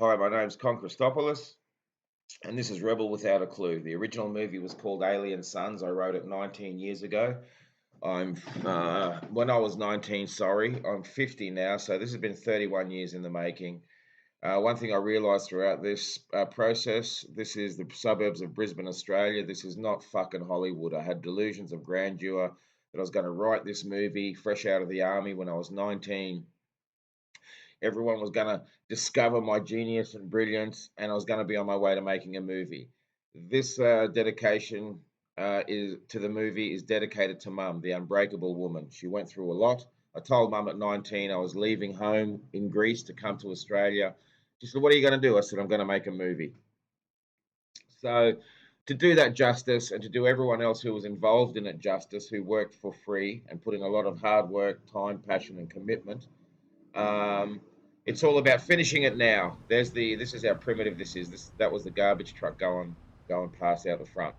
Hi, my name's Con Christopoulos, and this is Rebel Without a Clue. The original movie was called Alien Sons. I wrote it 19 years ago. When I was 19, sorry, I'm 50 now, so this has been 31 years in the making. One thing I realised throughout this process, this is the suburbs of Brisbane, Australia. This is not fucking Hollywood. I had delusions of grandeur that I was going to write this movie fresh out of the army when I was 19. Everyone was going to discover my genius and brilliance, and I was going to be on my way to making a movie. This dedication is to the movie is dedicated to Mum, the unbreakable woman. She went through a lot. I told Mum at 19 I was leaving home in Greece to come to Australia. She said, "What are you going to do?" I said, "I'm going to make a movie." So, to do that justice and to do everyone else who was involved in it justice, who worked for free and put in a lot of hard work, time, passion, and commitment, um, it's all about finishing it now. This is how primitive this is. That was the garbage truck going past out the front.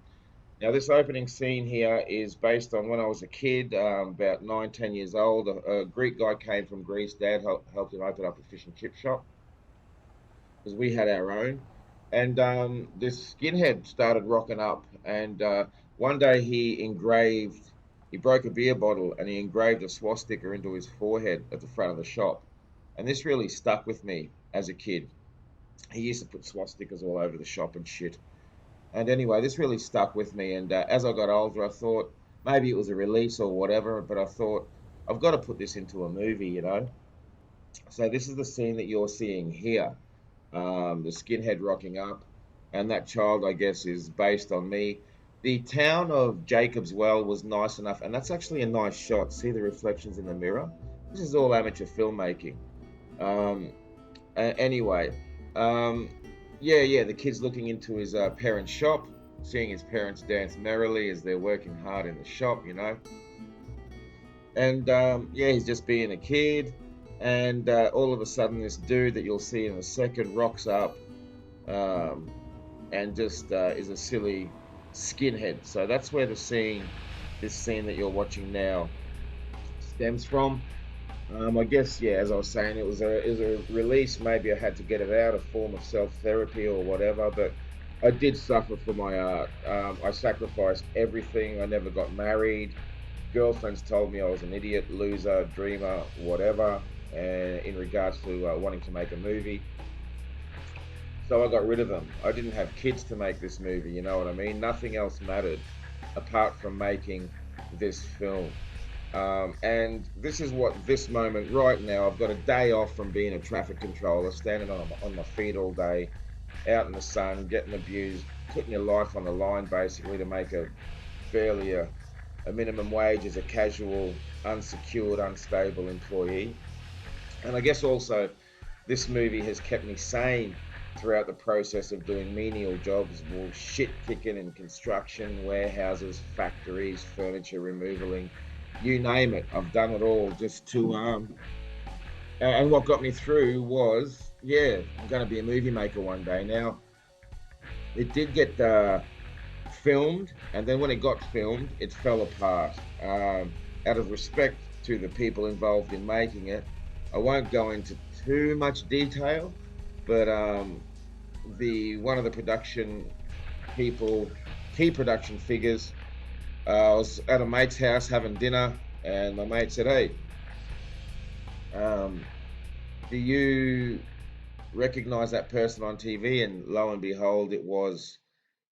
Now this opening scene here is based on when I was a kid, about 9, 10 years old. A Greek guy came from Greece. Dad helped him open up a fish and chip shop because we had our own. And this skinhead started rocking up. And one day he broke a beer bottle and he engraved a swastika into his forehead at the front of the shop. And this really stuck with me as a kid. He used to put swastikas all over the shop and shit. And anyway, this really stuck with me. And as I got older, I thought maybe it was a release or whatever, but I thought I've got to put this into a movie, you know? So this is the scene that you're seeing here, the skinhead rocking up, and that child, I guess, is based on me. The town of Jacob's Well was nice enough, and that's actually a nice shot. See the reflections in the mirror? This is all amateur filmmaking. Um, anyway, um, yeah, the kid's looking into his parents' shop, seeing his parents dance merrily as they're working hard in the shop, you know. And yeah, he's just being a kid. And all of a sudden, this dude that you'll see in a second rocks up um, and just is a silly skinhead. So that's where this scene that you're watching now, stems from. I guess, yeah, as I was saying, it was a release. Maybe I had to get it out, a form of self therapy or whatever. But I did suffer for my art. I sacrificed everything. I never got married. Girlfriends told me I was an idiot, loser, dreamer, whatever, in regards to wanting to make a movie. So I got rid of them. I didn't have kids to make this movie, you know what I mean? Nothing else mattered apart from making this film. And this is what this moment right now, I've got a day off from being a traffic controller, standing on my feet all day, out in the sun, getting abused, putting your life on the line basically to make barely a minimum wage as a casual, unsecured, unstable employee. And I guess also this movie has kept me sane throughout the process of doing menial jobs, well, shit kicking in construction, warehouses, factories, furniture removaling, you name it. I've done it all just to and what got me through was, yeah, I'm going to be a movie maker one day. Now it did get filmed, and then when it got filmed, it fell apart. Out of respect to the people involved in making it, I won't go into too much detail, but the one of the production people, key production figures, I was at a mate's house having dinner, and my mate said, "Hey, um, do you recognize that person on TV?" And lo and behold, it was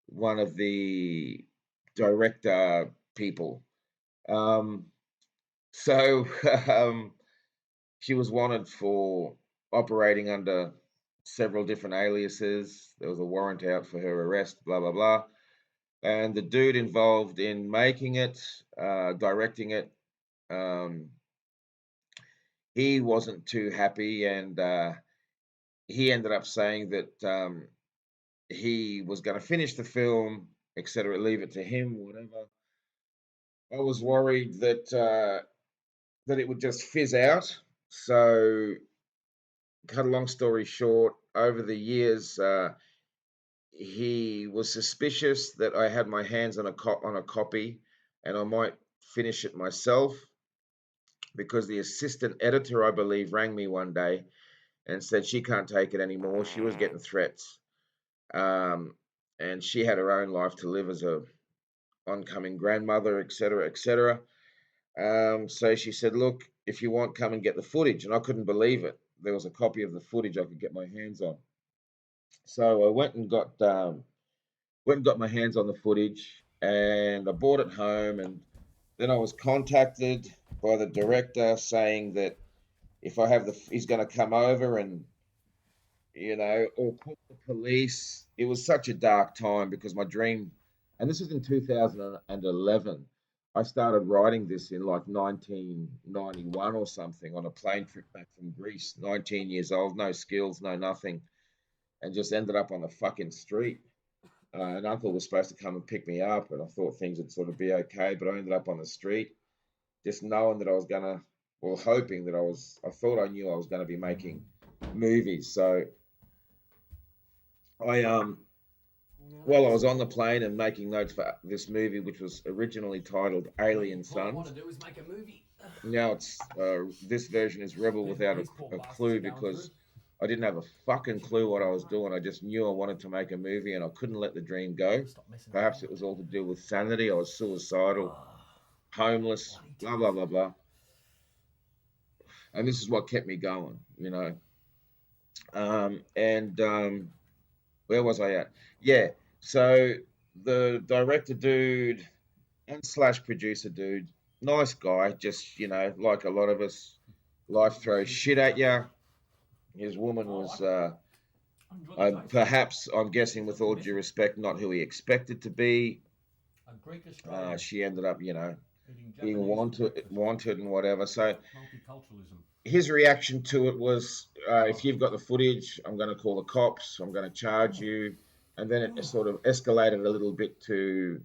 one of the director people. Um, so um, she was wanted for operating under several different aliases. There was a warrant out for her arrest, blah, blah, blah. And the dude involved in making it, directing it, um, he wasn't too happy. And he ended up saying that he was going to finish the film, etc., leave it to him, whatever. I was worried that it would just fizz out. So, cut a long story short, over the years, he was suspicious that I had my hands on a copy, and I might finish it myself because the assistant editor, I believe, rang me one day and said she can't take it anymore. She was getting threats, um, and she had her own life to live as a oncoming grandmother, etc., etc. So she said, "Look, if you want, come and get the footage." And I couldn't believe it. There was a copy of the footage I could get my hands on. So I went and got my hands on the footage, and I brought it home. And then I was contacted by the director saying that if I have he's going to come over and or call the police. It was such a dark time because my dream, and this was in 2011. I started writing this in like 1991 or something on a plane trip back from Greece. 19 years old, no skills, no nothing, and just ended up on the fucking street. An uncle was supposed to come and pick me up, and I thought things would sort of be okay, but I ended up on the street, just knowing that I was gonna, well, hoping that I thought I knew I was gonna be making movies. So I while I was on the plane and making notes for this movie, which was originally titled Alien All I want Sons. to do is make a movie. Now it's this version is Rebel without These poor a bastards are clue going through. because I didn't have a fucking clue what I was doing. I just knew I wanted to make a movie and I couldn't let the dream go. Stop messing Perhaps it around. was all to do with sanity. I was suicidal, Oh, homeless, bloody blah blah tough. blah blah. And this is what kept me going. And where was I at? Yeah. So the director dude and slash producer dude, nice guy, just like a lot of us, life throws shit at you. His woman Oh, was, I enjoy the taste. perhaps I'm guessing, with all due respect, not who he expected to be. A Greek Australian She ended up, eating being Japanese for breakfast. wanted and whatever. So Multiculturalism. his reaction to it was, if you've got the footage, I'm going to call the cops, I'm going to charge you. And then it sort of escalated a little bit to,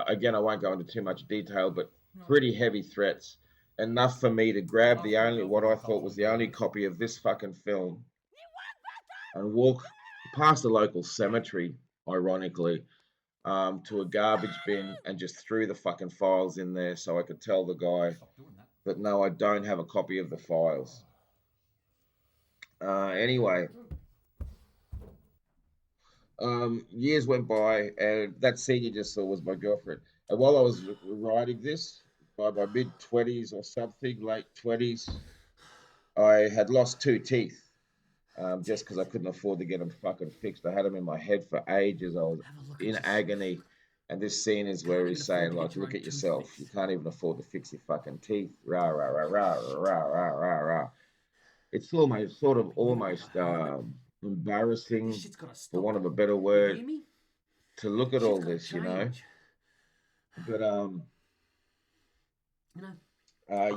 again, I won't go into too much detail, but pretty heavy threats. Enough for me to grab what I thought was the only copy of this fucking film and walk past the local cemetery, ironically, to a garbage bin and just threw the fucking files in there so I could tell the guy Stop doing that. that no, I don't have a copy of the files. Anyway, years went by, and that scene you just saw was my girlfriend. And while I was writing this, by my mid 20s or something, late 20s, I had lost two teeth. Just because I couldn't afford to get them fucking fixed. I had them in my head for ages. I was Have a look in at yourself. agony. And this scene is Can't where even he's afford saying, to like, get your look own at tooth yourself. You fixed. can't even afford to fix your fucking teeth. Rah, rah, rah, rah, rah, rah, rah, rah. It's almost, sort of You know, almost this embarrassing, shit's got to for stop. want of a better You word, hear me? to look at Shit's all got to this. change. But You know,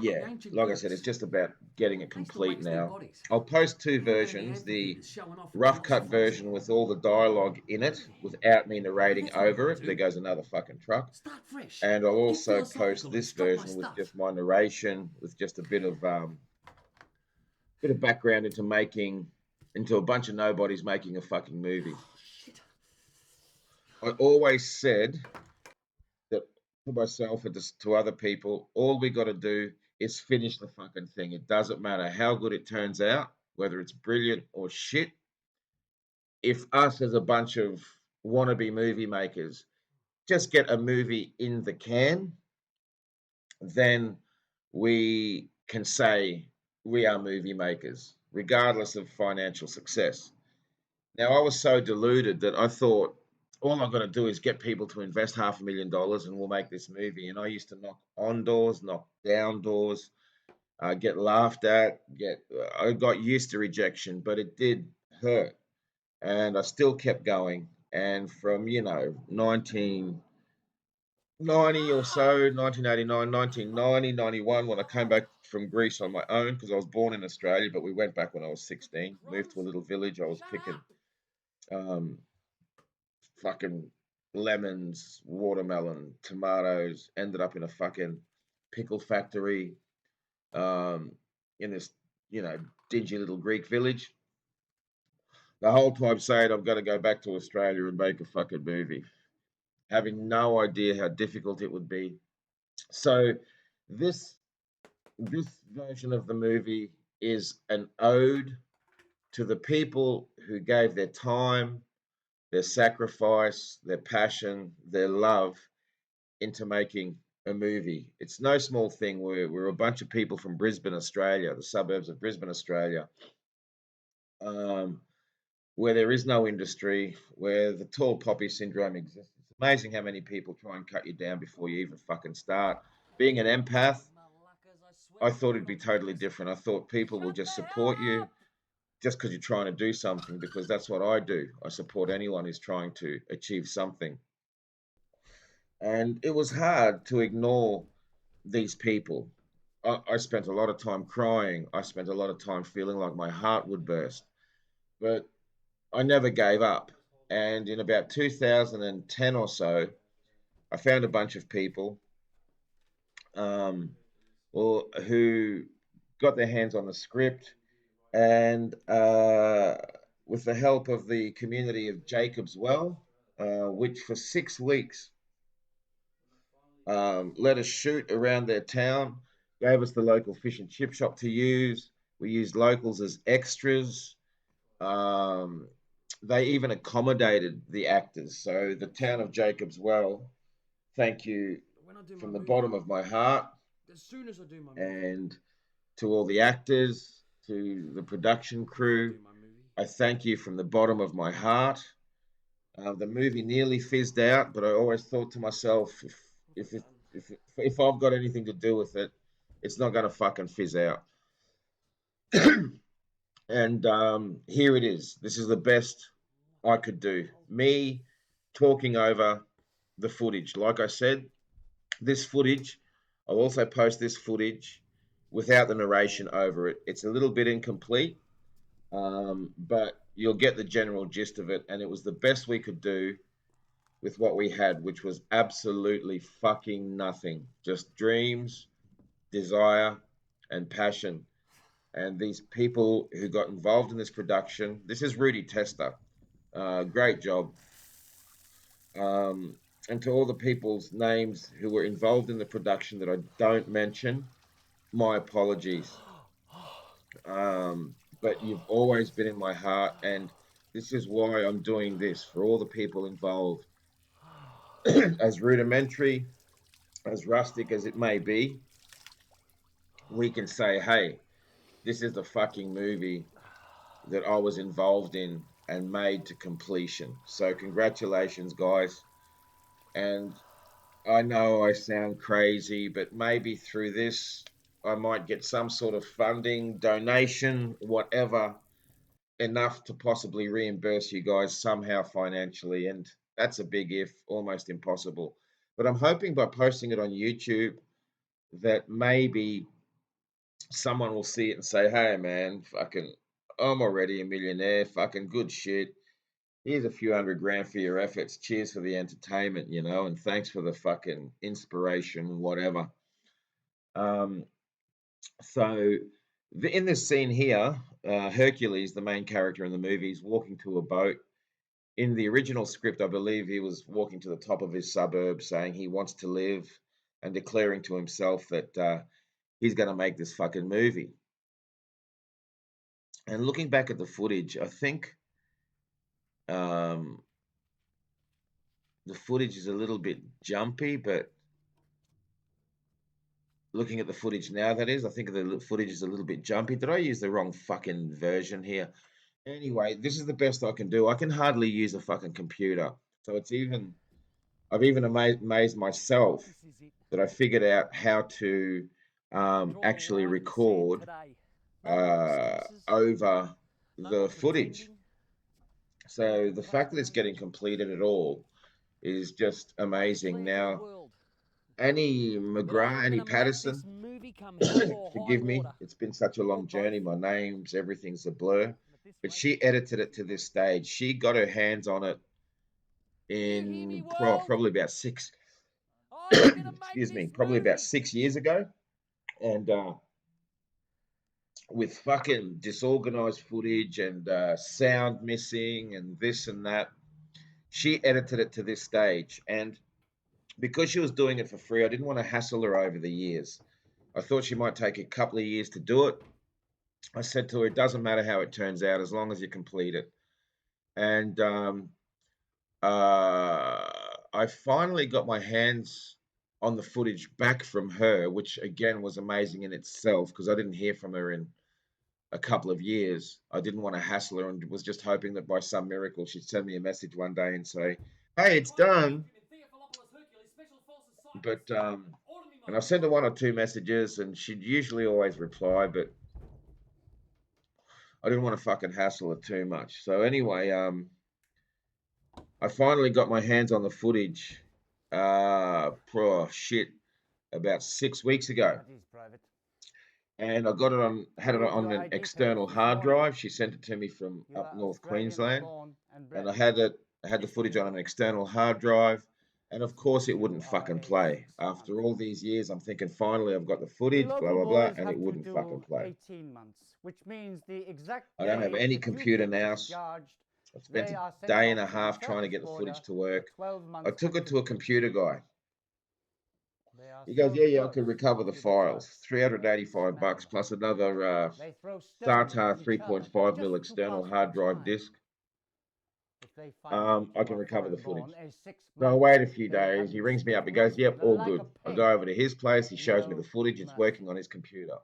yeah, the ancient like I said, it's Greeks, just about getting it they used to complete wax their now. bodies. I'll post two They had any versions: the amphitheaters showing off rough cut philosophers. version with all the dialogue in it, without me But narrating that's what I over want it. to There do. goes another fucking truck. Start fresh. And I'll Get also post philosophical and this stop my version with stuff. just my narration, with just a bit of background into a bunch of nobodies making a fucking movie. Oh, shit. I always said that to myself and to other people, all we got to do is finish the fucking thing. It doesn't matter how good it turns out, whether it's brilliant or shit. If us as a bunch of wannabe movie makers just get a movie in the can, then we can say we are movie makers, regardless of financial success. Now, I was so deluded that I thought all I've got to do is get people to invest $500,000 and we'll make this movie. And I used to knock on doors, knock down doors, get laughed at, I got used to rejection, but it did hurt. And I still kept going. And from, 1990 or so, 1989, 1990, 91, when I came back from Greece on my own, because I was born in Australia, but we went back when I was 16, moved to a little village. I was picking um, fucking lemons, watermelon, tomatoes, ended up in a fucking pickle factory um, in this, you know, dingy little Greek village. The whole time saying I've got to go back to Australia and make a fucking movie, having no idea how difficult it would be. So this this version of the movie is an ode to the people who gave their time, their sacrifice, their passion, their love into making a movie. It's no small thing. We're a bunch of people from Brisbane, Australia, the suburbs of Brisbane, Australia, um, where there is no industry, where the tall poppy syndrome exists. It's amazing how many people try and cut you down before you even fucking start. Being an empath, I thought it'd be totally different. I thought people will just support you just because you're trying to do something, because that's what I do. I support anyone who's trying to achieve something. And it was hard to ignore these people. I spent a lot of time crying. I spent a lot of time feeling like my heart would burst. But I never gave up. And in about 2010 or so, I found a bunch of people um, who got their hands on the script, and with the help of the community of Jacob's Well, which for 6 weeks let us shoot around their town, gave us the local fish and chip shop to use. We used locals as extras. Um, they even accommodated the actors. So the town of Jacob's Well, thank you When I do my from the movie, bottom of my heart, as soon as I do my movie, and to all the actors, to the production before I crew, do my movie, I thank you from the bottom of my heart. The movie nearly fizzed out, but I always thought to myself, if it, if I've got anything to do with it, it's not going to fucking fizz out. And here it is. This is the best I could do. Me talking over the footage. Like I said, this footage, I'll also post this footage without the narration over it. It's a little bit incomplete, but you'll get the general gist of it. And it was the best we could do with what we had, which was absolutely fucking nothing. Just dreams, desire, and passion. And these people who got involved in this production, this is Rudy Tester. Great job. Um, and to all the people's names who were involved in the production that I don't mention, my apologies. But you've always been in my heart, and this is why I'm doing this for all the people involved. As rudimentary, as rustic as it may be, we can say, hey, this is the fucking movie that I was involved in and made to completion. So, congratulations, guys. And I know I sound crazy, but maybe through this, I might get some sort of funding, donation, whatever, enough to possibly reimburse you guys somehow financially. And that's a big if, almost impossible. But I'm hoping by posting it on YouTube that maybe someone will see it and say, hey, man, fucking, I'm already a millionaire, fucking good shit. Here's a few $100,000 for your efforts. Cheers for the entertainment, and thanks for the fucking inspiration, whatever. Um, so, in this scene here, Hercules, the main character in the movie, is walking to a boat. In the original script, I believe he was walking to the top of his suburb saying he wants to live and declaring to himself that he's going to make this fucking movie. And looking back at the footage, I think um, the footage is a little bit jumpy, but looking at the footage now, that is, I think the footage is a little bit jumpy. Did I use the wrong fucking version here? Anyway, this is the best I can do. I can hardly use a fucking computer. So I've even amazed myself that I figured out how to actually record over the footage. So the fact that it's getting completed at all is just amazing. Now, Annie McGrath, Annie Patterson, forgive me, it's been such a long journey. My names, everything's a blur. But she edited it to this stage. She got her hands on it in probably about excuse me, probably about 6 years ago. And with fucking disorganized footage and sound missing and this and that, she edited it to this stage. And because she was doing it for free, I didn't want to hassle her over the years. I thought she might take a couple of years to do it. I said to her, it doesn't matter how it turns out as long as you complete it. And uh, I finally got my hands on the footage back from her, which again was amazing in itself because I didn't hear from her in a couple of years. I didn't want to hassle her and was just hoping that by some miracle she'd send me a message one day and say, "Hey, it's done." But and I sent her one or two messages, and she'd usually always reply, but I didn't want to fucking hassle her too much. So anyway, I finally got my hands on the footage. Oh shit, about 6 weeks ago, That is private. and I got it on, had Show it you on your an ID external papers this hard morning. drive. She sent it to me from You up are North Australian Queensland, born and and bred. I had the footage on an external hard drive, and of course it You wouldn't are fucking a play. 6-month. After all these years, I'm thinking finally I've got the We footage, blah local blah blah, boys and it have to wouldn't fucking do play. 18 months, which means the exact I don't have day any that you computer get now. discharged, I spent they a are sent day off and a to the half trying to Turkish get the border footage to for work. 12 I months took it to a activity. computer guy. They are He goes, so yeah, yeah, I close could recover the to the files. trucks, they smell $385 them. plus another They throw stones SATA at each other 3.5 just mil to external pass the hard drive time. disk. If they find out I you can are recover the foreign born, footage. a So I 6-month, wait a few they have days. He you rings me spit up. He goes, yep, roasted all like good. a I pig. go over to his place. He shows me the No footage. It's mercy. working on his computer.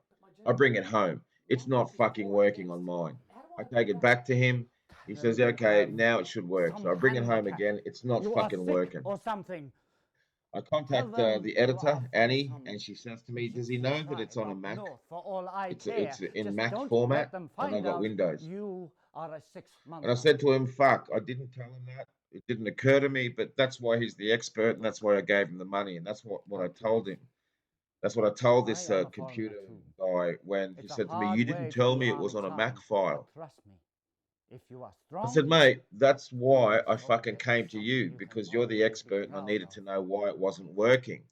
I bring it home. It's not fucking working on mine. I take it back to him. He says, You okay, have now it should work. some So I bring it home handicap. again. It's not You are fucking sick working. or something. I Tell contact them the you editor, are from Annie, some and she says to me, does he gypsy know that it's tribe on a up Mac? north for all I care. It's in Just Mac don't let format, them and I find got out Windows. you are a And I 6-monther. said to him, fuck, I didn't tell him that. It didn't occur to me, but that's why he's the expert, and that's why I gave him the money, and that's what I Talk to told us. him. That's what I told I this am a foreigner computer too. guy when he It's a said to me, hard you didn't way tell through me it was army on a Mac time, but file. trust me, if you are I strong, said, mate, that's why I this fucking object is came to something you you can because you're the always be expert and I proud needed of. to know why it wasn't working.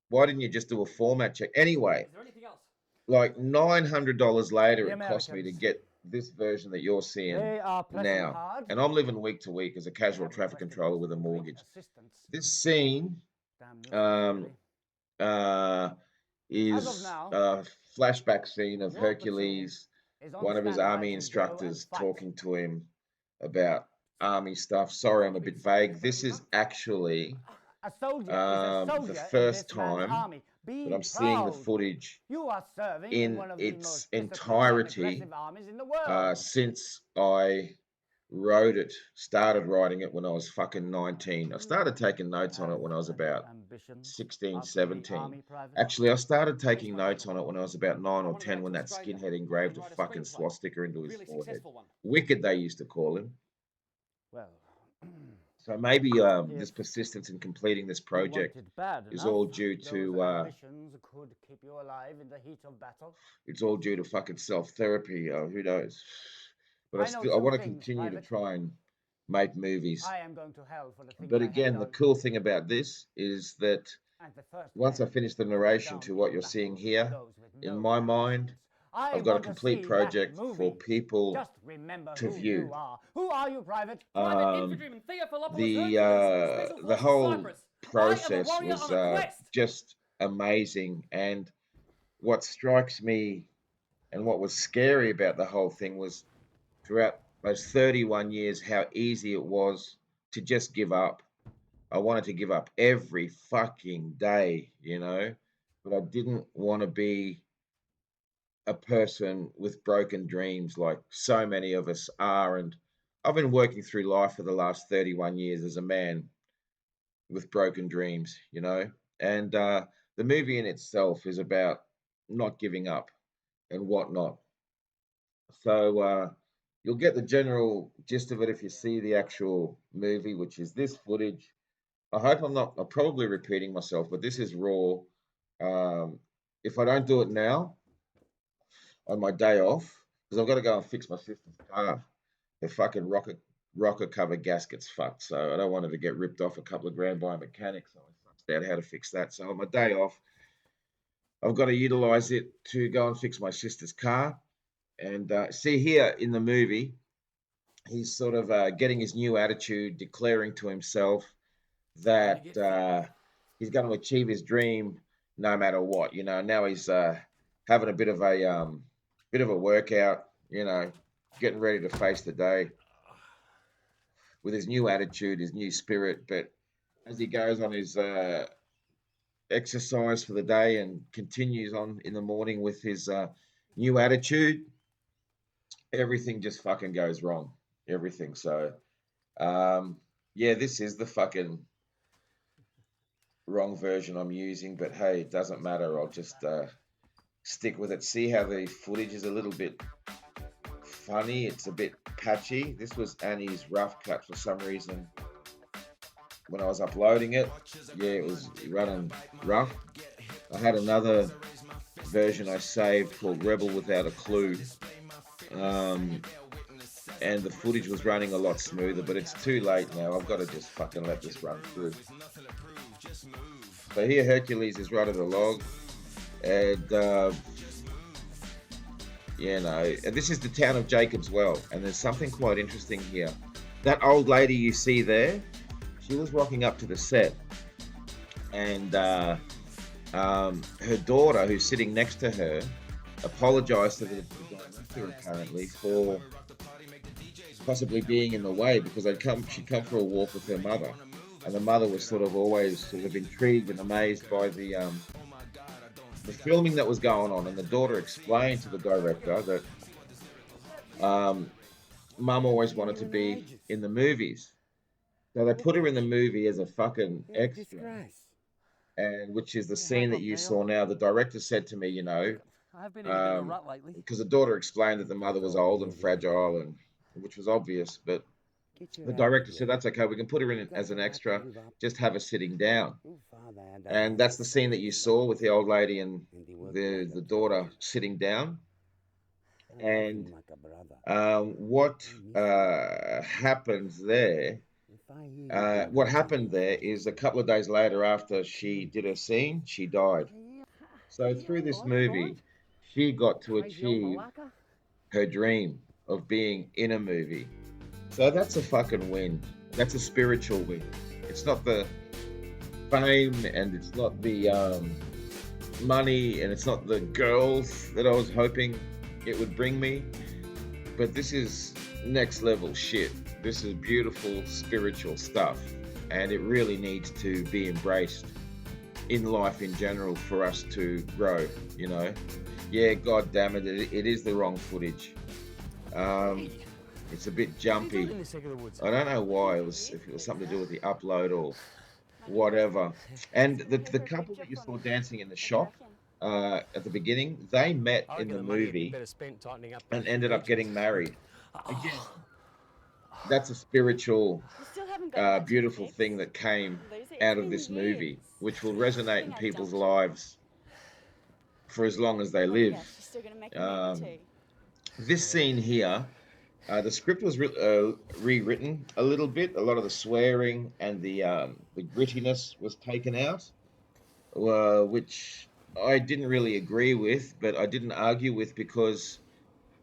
Why didn't you just do a format check? Anyway, Is there anything else? like $900 later, The it cost me to Americans, get this version that you're seeing they are pressing now. hard. And I'm living week to week as a They casual have traffic requested controller most with a great mortgage. assistance. This scene Damn nuisance, um, really. uh, As of is now, a flashback scene of your platoon Hercules, is on one of his standby army to go and instructors fight. talking to him about army stuff. You've Sorry, I'm only a been bit serving vague. for This 11 is months. actually A soldier is a the soldier in first this man's time army. that Be I'm seeing the proud. footage You are serving in in one of the most its disciplined and entirety aggressive armies in the world. since I wrote it, started writing it when I was fucking 19. I started taking notes on Have it when I was any about ambitions 16, outside the 17. army, Private? Actually, I started Here's taking my notes deal. on it when I was about 9 I or want to go 10 back when to that Australia skinhead and engraved a write a fucking screenplay. swastika into A his really forehead. successful one. Wicked, they used to call him. Well, So maybe if this persistence in completing this you want project it bad is enough, all due those to ambitions could keep you alive in the heat of battle. it's all due to fucking self therapy. Who knows? But I know I two want to things, continue to Private. try and make movies. I am going to hell for the things But I have again, the done, cool thing about this is that and the first once I men finish the who go narration down to in what you're seeing battle are here, those with in no my mind, ambitions. I I've got a want to complete see that project for movie. people Just remember to who you view. are. Who are you, Private? Private Um, Infantryman Theophilopoulos Hercules, Special the Forces whole Cyprus. I am a process warrior was on a quest. just amazing, and what strikes me and what was scary about the whole thing was throughout those 31 years how easy it was to just give up. I wanted to give up every fucking day, but I didn't want to be a person with broken dreams like so many of us are. And I've been working through life for the last 31 years as a man with broken dreams, and the movie in itself is about not giving up and whatnot. So you'll get the general gist of it if you see the actual movie, which is this footage. I hope I'm probably repeating myself, but this is raw. If I don't do it now on my day off, because I've got to go and fix my sister's car, the fucking rocker cover gasket's fucked. So I don't want it to get ripped off a couple of grand by a mechanic. So I sussed out how to fix that. So on my day off, I've got to utilize it to go and fix my sister's car. And see here in the movie, he's sort of getting his new attitude, declaring to himself Time to that get fit. he's going to achieve his dream no matter what. Now he's having a bit of a bit of a workout, you know, getting ready to face the day with his new attitude, his new spirit. But as he goes on his exercise for the day and continues on in the morning with his new attitude, everything just fucking goes wrong. Everything. So, yeah, this is the fucking wrong version I'm using, but hey, it doesn't matter. I'll just stick with it. See how the footage is a little bit funny. It's a bit patchy. This was Annie's rough cut for some reason. When I was uploading it, yeah, it was running rough. I had another version I saved called Rebel Without a Clue. And the footage was running a lot smoother, but it's too late now. I've got to just fucking let this run through. So here Hercules is right at the log, and you know, and this is the town of Jacob's Well, and there's something quite interesting here. That old lady you see there, she was walking up to the set, and her daughter, who's sitting next to her, apologized to the director apparently for possibly being in the way, because she'd come for a walk with her mother, and the mother was sort of always sort of intrigued and amazed by the filming that was going on, and the daughter explained to the director that mum always wanted to be in the movies, so they put her in the movie as a fucking extra, and which is the scene that you saw now. The director said to me, you know, because the daughter explained that the mother was old and fragile, and which was obvious, but the director said, that's okay, we can put her in as an extra, just have her sitting down. And that's the scene that you saw with the old lady and the daughter sitting down. And what happened there is a couple of days later, after she did her scene, she died. So through this movie, she got to achieve her dream of being in a movie. So that's a fucking win. That's a spiritual win. It's not the fame, and it's not the money, and it's not the girls that I was hoping it would bring me. But this is next level shit. This is beautiful spiritual stuff, and it really needs to be embraced in life in general for us to grow, you know. Yeah, god damn it, it is the wrong footage. It's a bit jumpy. I don't know why. If it was something to do with the upload or whatever. And the couple that you saw dancing in the shop at the beginning, they met in the movie and ended up getting married. Again, that's a spiritual, beautiful thing that came out of this movie, which will resonate in people's lives for as long as they live. This scene here, the script was rewritten a little bit. A lot of the swearing and the grittiness was taken out, which I didn't really agree with, but I didn't argue with, because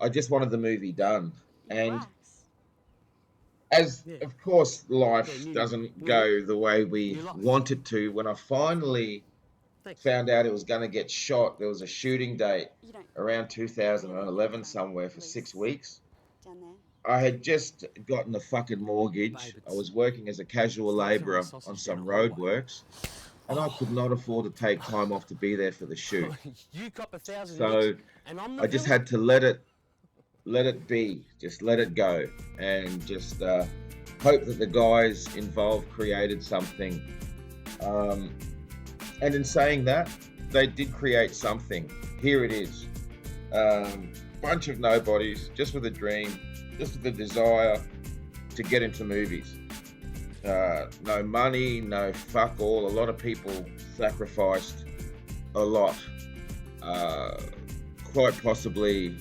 I just wanted the movie done. And as, of course, life doesn't go the way we want it to, when I finally found out it was going to get shot, there was a shooting date around 2011 somewhere for 6 weeks. I had just gotten a fucking mortgage. I was working as a casual labourer on some road works, and I could not afford to take time off to be there for the shoot. So I just had to let it be, just let it go, and just hope that the guys involved created something. And in saying that, they did create something. Here it is. Bunch of nobodies, just with a dream, just with the desire to get into movies. No money, no fuck all. A lot of people sacrificed a lot. Quite possibly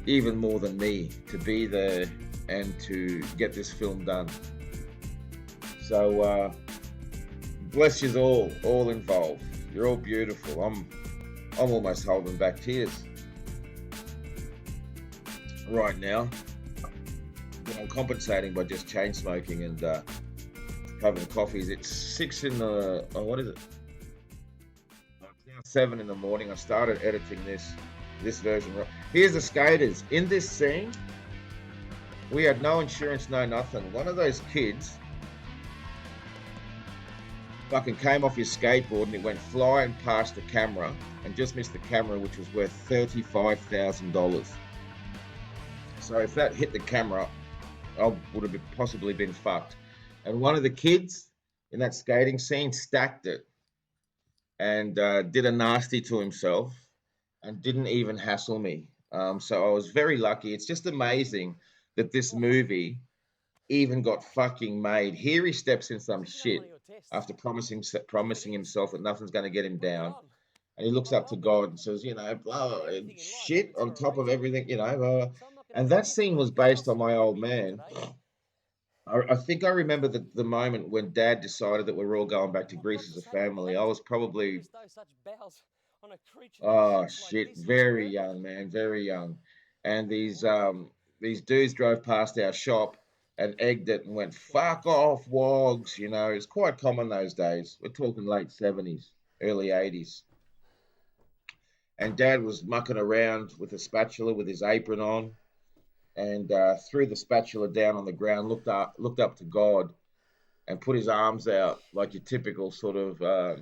even more than me, to be there and to get this film done. So bless you all involved. You're all beautiful. I'm almost holding back tears right now. But I'm compensating by just chain smoking and having coffees. It's 6 in the what is it? It's now 7 in the morning. I started editing this version. Here's the skaters. In this scene, we had no insurance, no nothing. One of those kids fucking came off his skateboard and it went flying past the camera and just missed the camera, which was worth $35,000. So if that hit the camera, I would have possibly been fucked. And one of the kids in that skating scene stacked it and did a nasty to himself and didn't even hassle me. So I was very lucky. It's just amazing that this movie even got fucking made. Here he steps in some shit after promising himself that nothing's going to get him down. And he looks up to God and says, blah, shit on top of everything, and that scene was based on my old man. I think I remember the moment when Dad decided that we were all going back to Greece as a family. I was probably, oh shit, very young, man, very young. And these dudes drove past our shop and egged it and went, fuck off, wogs. It's quite common those days. We're talking late 70s, early 80s. And Dad was mucking around with a spatula with his apron on and threw the spatula down on the ground, looked up to God and put his arms out like your typical sort of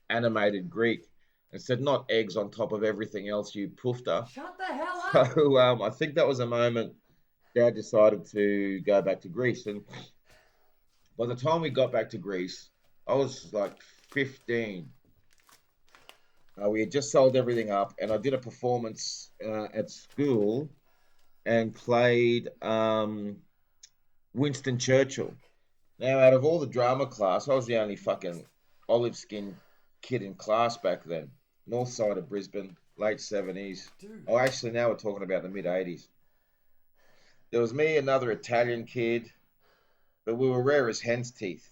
animated Greek and said, not eggs on top of everything else, you poofter. Shut the hell up! So I think that was a moment Dad decided to go back to Greece. And by the time we got back to Greece, I was like 15. We had just sold everything up, and I did a performance at school and played Winston Churchill. Now, out of all the drama class, I was the only fucking olive skinned kid in class back then. North side of Brisbane, late 70s. Oh, actually, now we're talking about the mid 80s. There was me, another Italian kid, but we were rare as hen's teeth.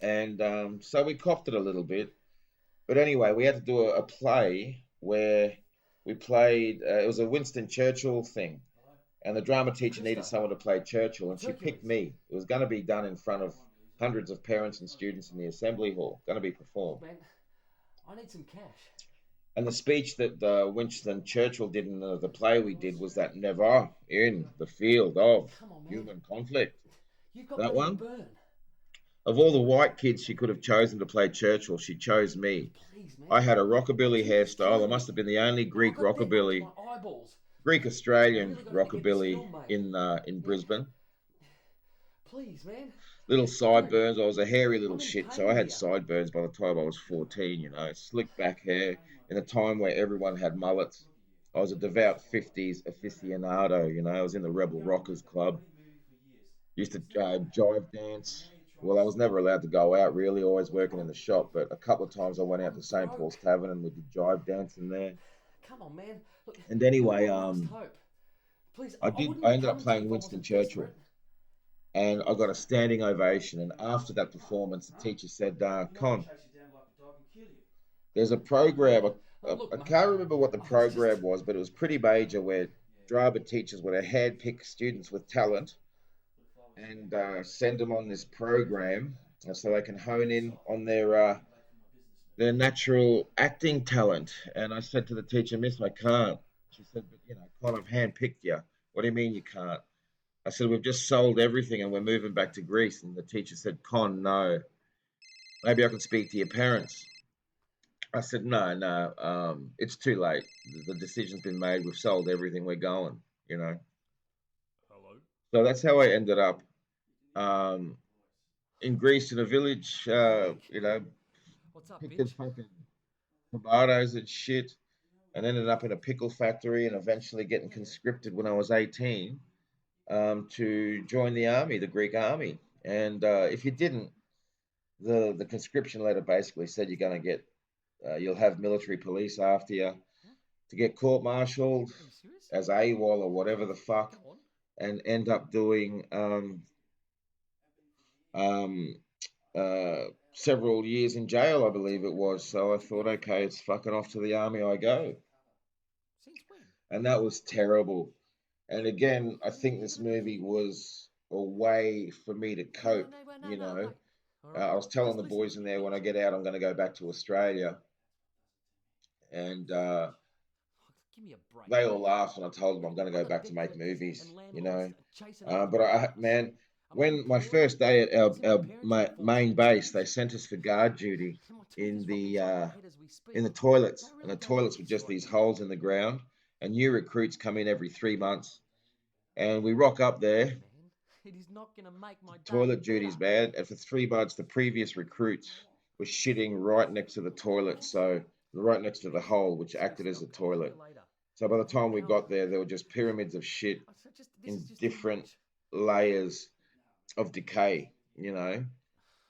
And so we copped it a little bit. But anyway, we had to do a play where we played, it was a Winston Churchill thing. And the drama teacher needed someone to play Churchill, and she picked me. It was going to be done in front of hundreds of parents and students in the assembly hall, going to be performed. Man, I need some cash. And the speech that Winston Churchill did in the play we did was that never in the field of human conflict. You've got That money one? to burn. Of all the white kids she could have chosen to play Churchill, she chose me. Please, man. I had a rockabilly hairstyle. I must have been the only Greek rockabilly, Greek Australian rockabilly in Brisbane. Please, man. Little sideburns. I was a hairy little shit, so I had sideburns by the time I was 14. Slick back hair in a time where everyone had mullets. I was a devout 50s aficionado. I was in the Rebel Rockers Club. Used to jive dance. Well, I was never allowed to go out, really, always working in the shop. But a couple of times I went out to St. Paul's Tavern and we did jive dancing there. Come on, man. Look, and anyway, Please, I ended up playing Winston Churchill. And I got a standing ovation. And after that performance, the teacher said, Con, there's a program. I can't remember what the program was, but it was pretty major where drama teachers would handpick students with talent and send them on this program so they can hone in on their natural acting talent. And I said to the teacher, Miss, I can't. She said, but Con, I've handpicked you. What do you mean you can't? I said, we've just sold everything and we're moving back to Greece. And the teacher said, Con, no. Maybe I can speak to your parents. I said, no, it's too late. The decision's been made. We've sold everything. We're going. Hello? So that's how I ended up in Greece in a village, What's up, picking bitch? fucking tomatoes and shit, and ended up in a pickle factory and eventually getting conscripted when I was 18 to join the army, the Greek army. And if you didn't, the conscription letter basically said you're going to get, you'll have military police after you to get court-martialed Are you serious? as AWOL or whatever the fuck, Come on. and end up doing several years in jail, I believe it was. So I thought, okay, it's fucking off to the army I go. Since when? And that was terrible. And again, I think this movie was a way for me to cope, No. I was telling the boys in there, when I get out, I'm going to go back to Australia. And Give me a break. They all mate. laughed when I told them I'm going to I go got back to debt make collectors movies, and you know. landlords chasing after But me. man, Am I when my impairing? first day at Can I see my parents in 14 main base, they days? sent us for guard duty My tooth in is rotting inside my head as we speak. the Do toilets, I and really the go to toilets were this? just Like, these holes in the ground, and new recruits come in every 3 months, and we rock up there. man, it is not going to make my day Toilet better. duty's bad, and for 3 months, the previous recruits were shitting right next to the toilet, so right next to the hole, which acted as a Stressed out. I'll see toilet. you later. So by the time we Now, got there, there were just pyramids of shit this in is just too different much. layers of decay,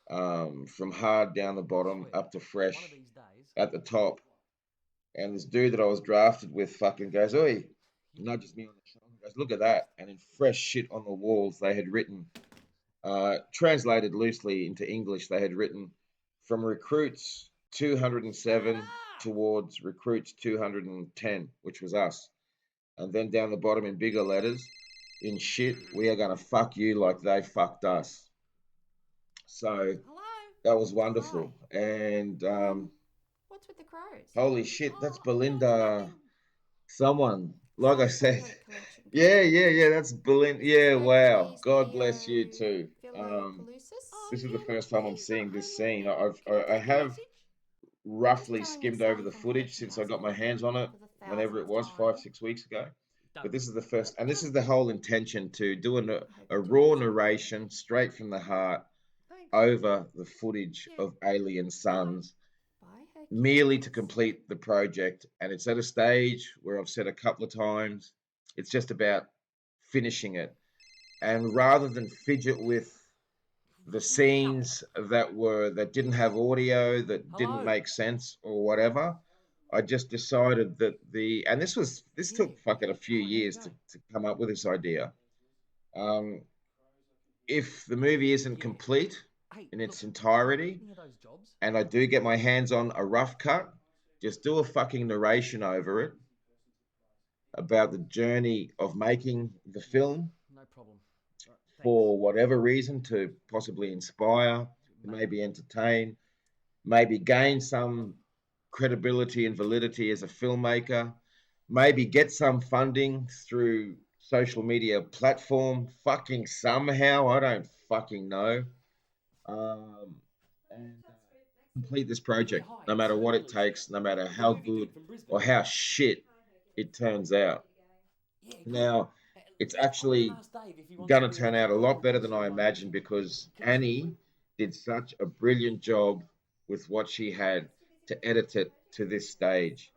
from hard down the I bottom swear, up to one of fresh these days, at the top. And this dude that I was drafted with fucking goes, "Oi," you, nudges me on the shoulder, goes, "Look at that." And in fresh shit on the walls, they had written, translated loosely into English, they had written, "From recruits shut 207 up! towards recruits 210, which was us. And then down the bottom in bigger letters, in shit, "We are going to fuck you like they fucked us." So Hello? that was wonderful. Hi. And What's with the crows? holy shit, that's Oh, no, it's Belinda. nothing. Someone, like I Some said, psychotic collection. yeah, that's Belinda. Is this Yeah, wow. Hercules God bless you too. Theophilopoulos? This is the Yeah, first yeah, time I'm he's not seeing home this right scene. now. Can I I take a have message? Just roughly telling that skimmed over Sally the from footage collection since I house got my wanted hands you on it, for the whenever it 1000th was, time. 5, 6 weeks ago. Done. But this is the first, and this is the whole intention, to do I hope a you're doing raw the same thing. narration straight from the heart Thanks. over the footage Yeah. of Alien Sons, Bye, Hercules. merely to complete the project. And it's at a stage where I've said a couple of times, it's just about finishing it. And rather than fidget with the scenes that didn't have audio, that didn't Hello? make sense or whatever, I just decided that and this Yeah. took fucking a few Oh, how'd it years go? to come up with this idea. If the movie isn't Yeah. complete Hey, in look, its have you entirety, got any of those jobs? and I do get my hands on a rough cut, just do a fucking narration over it about the journey of making the film, No problem. Right, thanks. for whatever reason, to possibly inspire, to Mate. maybe entertain, maybe gain some credibility and validity as a filmmaker, maybe get some funding through social media platform, fucking somehow, I don't fucking know. And complete this Yeah, project, hi, no it's matter what it Hercules here. takes, no matter The how movie good dude from Brisbane. or how shit it turns out. Yeah, good. Now, it's I'm going to actually ask Dave if he wants going to to be turn out a executive lot better than producer I of my movie. imagined, because Can I speak to Annie him? did such a brilliant job with what she had to edit it to this stage.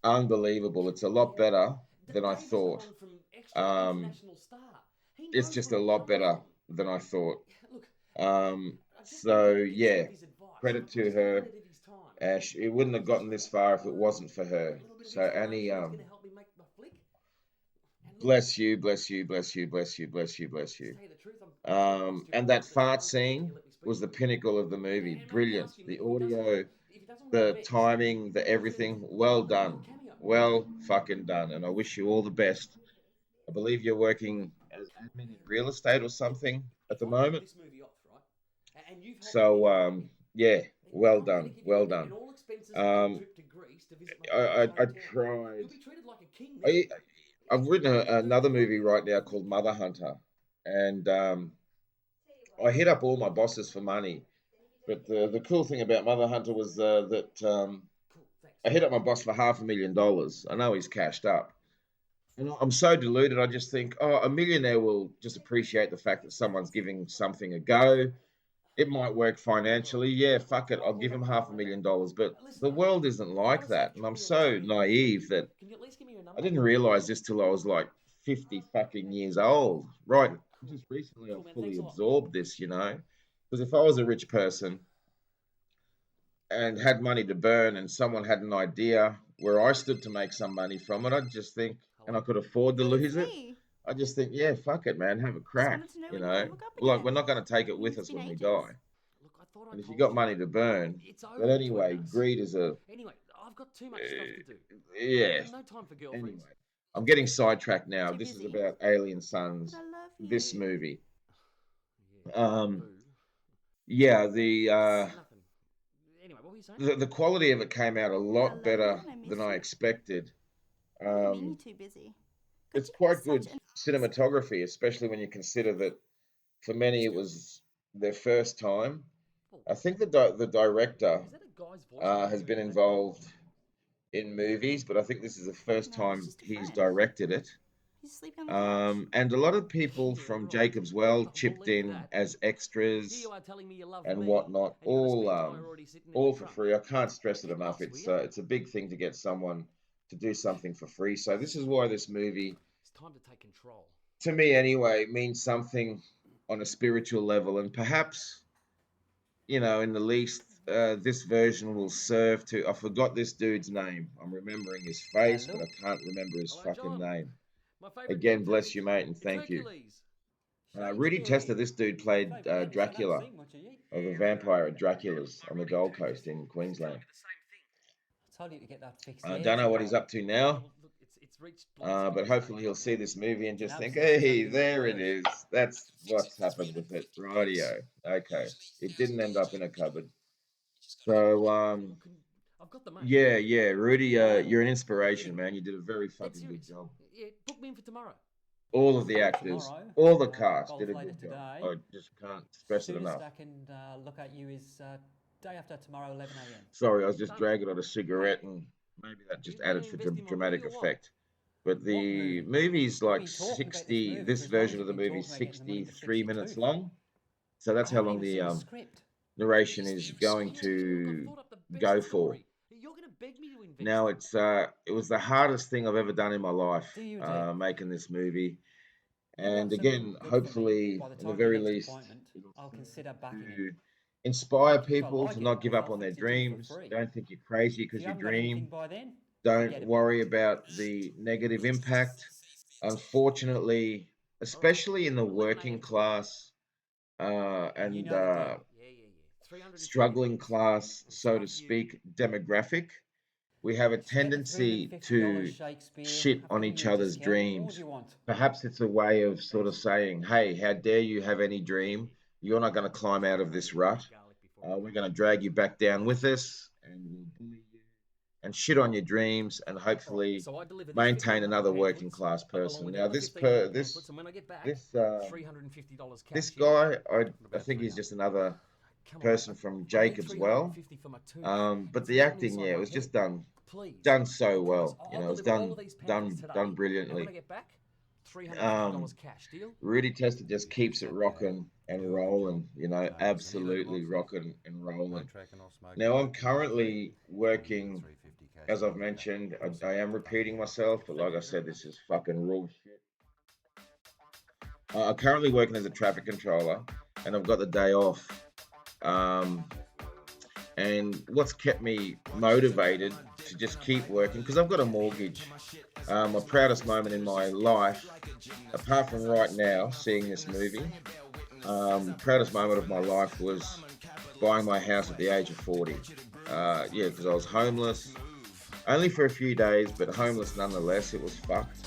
Unbelievable. It's a lot better than I Dave is the thought. one from Extra Um, International Star. He it's knows just where a I'm lot coming better from. than I thought. Look, I just need So to get some yeah, of his advice. credit to Just a her. minute of his time. It wouldn't have gotten this far if it wasn't for A her. little bit of So Annie, inspiration is going to help me make my flick. And look, bless you, bless you, bless you, bless you, bless you, bless to you. tell you the truth, I'm sort of lost And here that at the moment, fart but scene you let me speak was to the him. pinnacle of the movie. And maybe Brilliant. ask him The if he doesn't want to, audio, if he doesn't want to the invest. timing, the Maybe we everything. could Well do a little done. cameo. Well fucking done. And I wish you all the best. I believe you're working as admin in real estate or something at If the I pull moment. this movie off, right, and you've helped me So get it made, yeah, then well I'm going to done, give you well an done. all expenses paid Um, trip to Greece to visit my parents' I hometown. tried. You'll be treated like a king I there. I've written Anything I can do another to help movie you right out, now called Mother Hunter, and I hit up all my bosses for money. But the cool thing about Mother Hunter was that cool, thanks. I hit up my boss for $500,000. I know he's cashed up. And I'm so deluded, I just think, oh, a millionaire will just appreciate the fact that someone's giving something a go. It might work financially. Yeah, fuck it. I'll give him $500,000. But Listen, the world isn't if like I decide that. to And I'm join you on this so movie, naive that can you at least give me your I number? didn't realize this till I was like 50 fucking years old. Right. Just recently Cool, I've man. fully Thanks a lot. absorbed this, you know. Because if I was a rich person and had money to burn and someone had an idea where I stood to make some money from it, I'd just think, and I Hello? could afford to Hey, it's lose it, me. I just think, yeah, fuck it, man, have a Just crack, wanted to know you when you might know. hook up Like, we're again. not going to take it I mean, with it's us been when we ages. die. Look, I thought I And if you told got you. money to burn, It's over but anyway, between us. greed is a, Anyway, I've got too much stuff to do. yeah. And no time for girlfriends. Anyway, I'm getting sidetracked now. Too This is busy. about Alien Sons, But I love you. this movie. Yeah, Um, boo. yeah, It's nothing. Anyway, what were you saying? the quality of it came out a But I lot love you better and I miss than I you. expected. What do you mean Um, you're too busy? it's Godzilla quite is good such an cinematography, especially when you consider that for many it was their first time. Oh, I think the director is that a guy's voice coming has through been in the background? involved in movies, but I think this is the first No, he's time just a he's friend. directed it. He's sleeping on the couch. And a lot of people Yeah, from right. Jacob's Well I'll chipped believe in that. as Here extras you are telling me you love and me, whatnot, and you got a spare tire already sitting in all your for trunk. free. I can't stress it Get enough. lost, will you? It's a big thing to get someone to do something for free. So this is why this movie, It's time to take control. to me anyway, means something on a spiritual level, and perhaps in the least, this version will serve to. I forgot this dude's name. I'm remembering his face, but Hello? I can't remember his Hello, fucking John. name. My favourite Again, dentist. bless you, mate, and It's thank you. Hercules. Rudy Testa, Shakespeare. this dude My played favourite dentist. I don't Dracula, see much of you. or the vampire at Dracula's on the Gold Coast in Queensland. I told you to get that fixed I years don't know what ago. he's up to Yeah, now, well, look, it's reached blood but sport hopefully stage he'll right see now. this movie and just think, Synopsis has hey, only made it there it worse. is. That's what's happened with it. Rightio. Okay. It didn't end up in a cupboard. So, Well, I've got the money. yeah, Rudy, you're an inspiration, man. You did a very Dead fucking good serious. job. Yeah, book me in for tomorrow. All of the Not actors, tomorrow. all the I've got cast did golf a later good job. today. I just can't stress it Soonest enough. I can look at you is day after tomorrow, 11 a.m. Sorry, I was just Done. dragging on a cigarette, Right. and maybe that You just gonna added for invest in my movie dramatic or what? effect. But What the movie? movie's You've like been talking about this 60, movie this for as long as version of you've the been movie is talking about getting the money for 63 minutes 62. long. So that's I how haven't long even the seen the script. narration is going Yeah, look, I've to thought up the best go for. story. You're gonna beg me to invest. Now it was the hardest thing I've ever done in my life, Do you, dear? making this movie. You got And something again, good for me. hopefully, By the at the time your very next least, appointment, it'll I'll serve consider backing it. to inspire If I people like to it, not give up I'll on their fix it to you for dreams. free. Don't think you're crazy If because you you haven't got anything dream. by then, Don't forget about worry it. about the negative impact. Unfortunately, especially in the 11 working a.m. tomorrow. class And you and know the deal. Yeah. $350. struggling class, And so to stuff you. speak, demographic, we have a Spent the tendency $350 to Shakespeare. shit I've on given each you a other's discount. What more do dreams. you want? Perhaps it's a way of sort of saying, hey, how dare you have any dream? You're not going to climb out of this rut. Garlic before We're going to drag you back down with us and we'll bully you and shit on your dreams and Alright, hopefully so I deliver these maintain 1,500 another working pamphlets, class along person. with Now, another this 1,500 per pamphlets, this and when I get back, this $350 this cash. Yeah? guy, I About think he's 300. just another Come on, person from I need Jacob's Well. $350 for my tooth. But It's the eating acting, inside yeah, it my was head. just done Please. so I promise. well. I'll It was deliver all of these pamphlets today. done And when brilliantly. I get back, Um, $350 cash. Deal? Rudy Testa just keeps it rocking and rolling, absolutely rocking and rolling. Now, I'm currently working, as I've mentioned, I am repeating myself, but like I said, this is fucking raw shit. I'm currently working as a traffic controller, and I've got the day off. Um, and what's kept me motivated to just keep working, because I've got a mortgage. My proudest moment in my life, apart from right now, seeing this movie, proudest moment of my life was buying my house at the age of 40. Yeah, because I was homeless, only for a few days, but homeless nonetheless. It was fucked.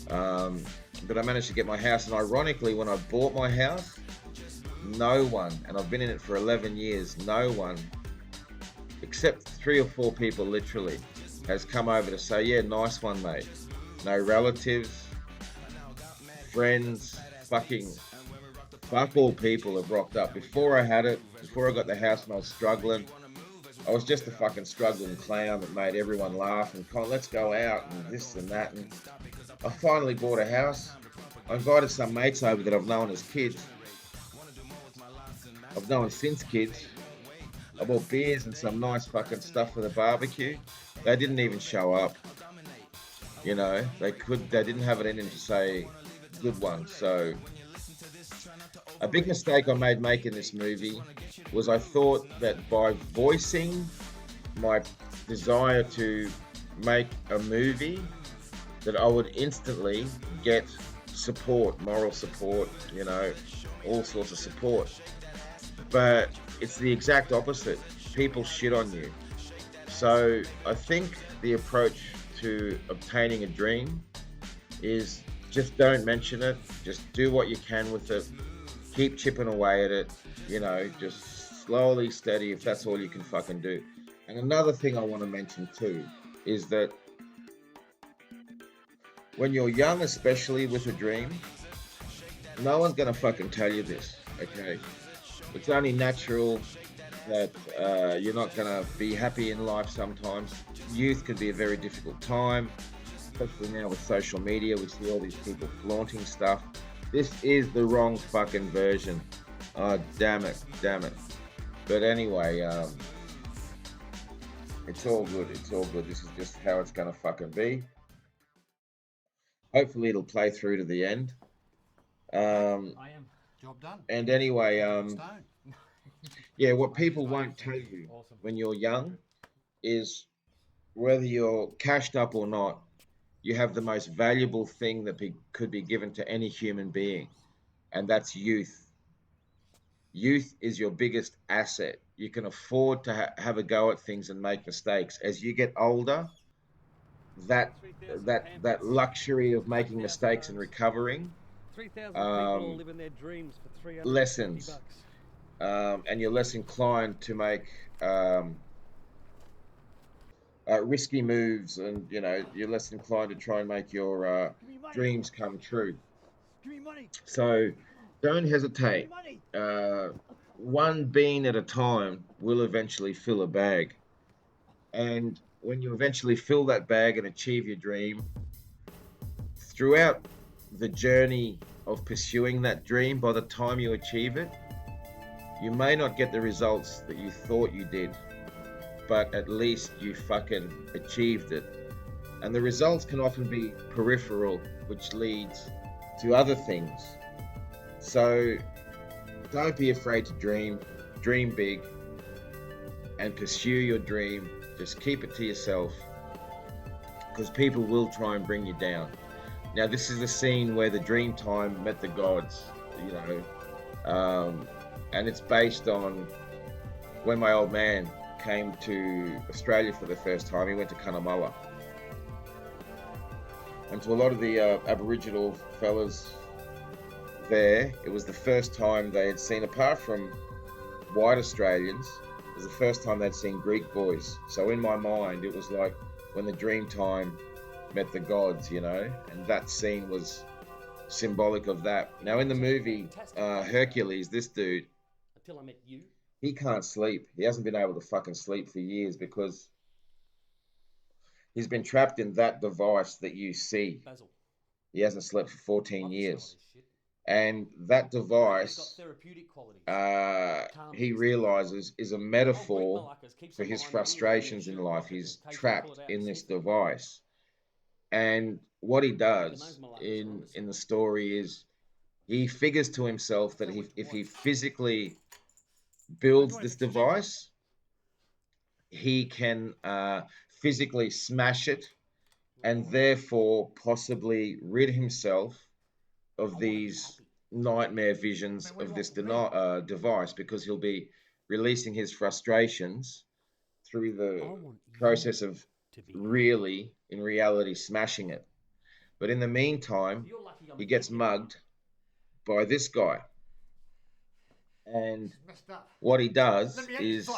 But I managed to get my house, and ironically, when I bought my house, no one, and I've been in it for 11 years, no one, except 3 or 4 people literally, has come over to say, yeah, nice one, mate. No relatives, friends, fuck all people have rocked up. Before I had it, before I got the house and I was struggling, I was just a fucking struggling clown that made everyone laugh and let's go out and this and that. And I finally bought a house. I invited some mates over that I've known as kids. I've known since kids. I bought beers and some nice fucking stuff for the barbecue. They didn't even show up. They didn't have it in them to say good one. So a big mistake I made making this movie was I thought that by voicing my desire to make a movie that I would instantly get support, moral support, all sorts of support. But it's the exact opposite. People shit on you. So I think the approach to obtaining a dream is just don't mention it. Just do what you can with it. Keep chipping away at it. Just slowly, steady, if that's all you can fucking do. And another thing I want to mention too is that when you're young, especially with a dream, no one's gonna fucking tell you this, okay? It's only natural that you're not gonna be happy in life sometimes. Youth can be a very difficult time, especially now with social media. We see all these people flaunting stuff. This is the wrong fucking version. Oh, damn it, damn it. But anyway, it's all good. It's all good. This is just how it's gonna fucking be. Hopefully, it'll play through to the end. I am. Job done. And anyway, Stone. yeah, what people won't tell you Awesome. when you're young is whether you're cashed up or not, you have the most valuable thing that could be given to any human being, and that's youth. Youth is your biggest asset. You can afford to have a go at things and make mistakes. As you get older, that luxury of making mistakes and recovering 3,000 people all living their dreams for 350 lessens, bucks. and you're less inclined to make risky moves, and you're less inclined to try and make your dreams come true. Give me money. So don't hesitate. Give me Uh, one bean at a time will eventually fill a bag. And when you eventually fill that bag and achieve your dream, throughout the journey of pursuing that dream, by the time you achieve it, you may not get the results that you thought you did, but at least you fucking achieved it. And the results can often be peripheral, which leads to other things. So don't be afraid to dream big, and pursue your dream. Just keep it to yourself, because people will try and bring you down. Now, this is the scene where the dream time met the gods, and it's based on when my old man came to Australia for the first time. He went to Cunnamulla, and to a lot of the Aboriginal fellas there, it was the first time they had seen, apart from white Australians, it was the first time they'd seen Greek boys. So in my mind, it was like when the dream time met the gods, and that scene was symbolic of that. Now, in the movie Hercules, this dude, Until I met you. he can't sleep. He hasn't been able to fucking sleep for years because he's been trapped in that device that you see. Basil. He hasn't slept for 14 Love the years. smell of this shit. And that It's got device, therapeutic qualities. he realizes, is a metaphor for his frustrations in life. He's trapped in this device. And what he does in the story is he figures to himself that if he physically builds this device, he can physically smash it and therefore possibly rid himself of these nightmare visions of this device, because he'll be releasing his frustrations through the process of really, in reality, smashing it. But in the meantime, he gets mugged by this guy. And what he does is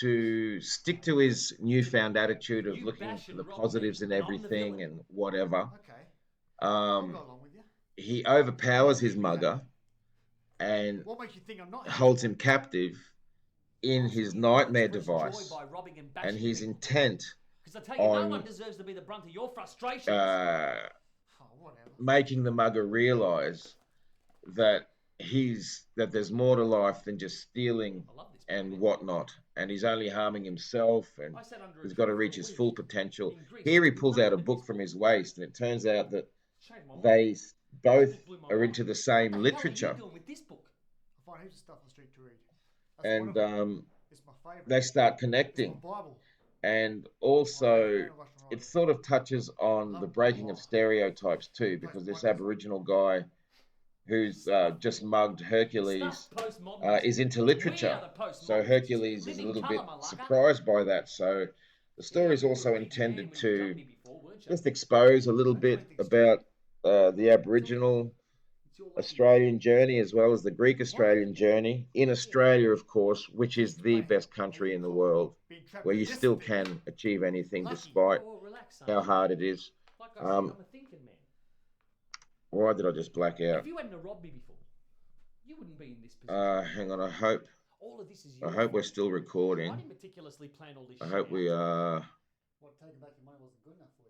to stick to his newfound attitude of looking for the positives in everything and whatever. He overpowers his mugger and holds him captive in his nightmare device, and he's intent on making the mugger realize that there's more to life than just stealing and whatnot, and he's only harming himself, and he's got to reach his full potential. Here he pulls out a book from his waist, and it turns out that they both are into the same literature, and they start connecting. And also, it sort of touches on the breaking of stereotypes too, because this Aboriginal guy who's just mugged Hercules is into literature. So Hercules is a little bit surprised by that. So the story is also intended to just expose a little bit about the Aboriginal Australian journey, as well as the Greek Australian journey in Australia, of course, which is the best country in the world, where you still can achieve anything despite how hard it is. I'm a thinking man. Why did I just black out? If you hadn't robbed me before, you wouldn't be in this position. Hang on. I hope All of this is your we're fault. still I recording. didn't meticulously plan all this I shit hope out. we are. What, taking back your money wasn't good enough for you?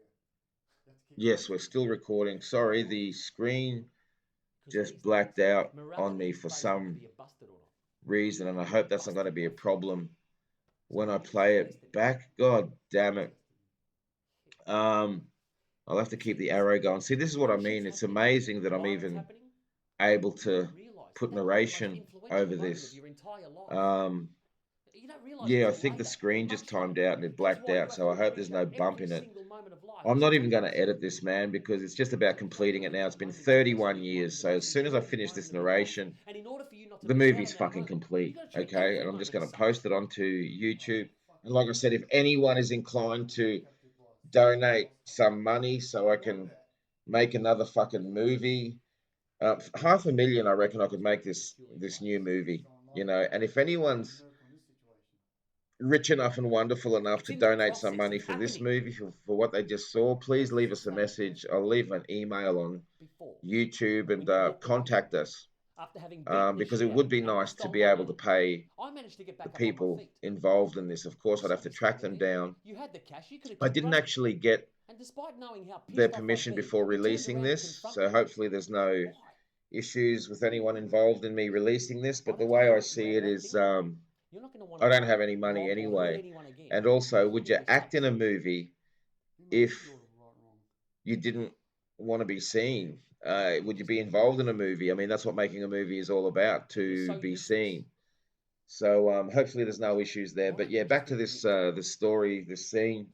You have to keep Yes, we're still recording. Sorry, the screen just blacked out on me for some reason, and I hope that's not going to be a problem when I play it back. God damn it. I'll have to keep the arrow going. See, this is what I mean. It's amazing that I'm even able to put narration over this. Yeah, I think the screen just timed out and it blacked out, so I hope there's no bump in it. I'm not even going to edit this, man, because it's just about completing it now. It's been 31 years, so as soon as I finish this narration, the movie's fucking complete, okay? And I'm just going to post it onto YouTube. And like I said, if anyone is inclined to donate some money so I can make another fucking movie, $500,000, I reckon I could make this new movie, you know. And if anyone's rich enough and wonderful enough to donate some money for this movie, for what they just saw, please leave us a message. I'll leave an email on YouTube and contact us, because it would be nice to be able to pay the people involved in this. Of course, I'd have to track them down. I didn't actually get their permission before releasing this, so hopefully there's no issues with anyone involved in me releasing this. But the way I see it is, I don't have any money anyway. And also, would you act in a movie if you didn't want to be seen? Would you be involved in a movie? I mean, that's what making a movie is all about, to be seen. So hopefully there's no issues there. But yeah, back to this story, this scene.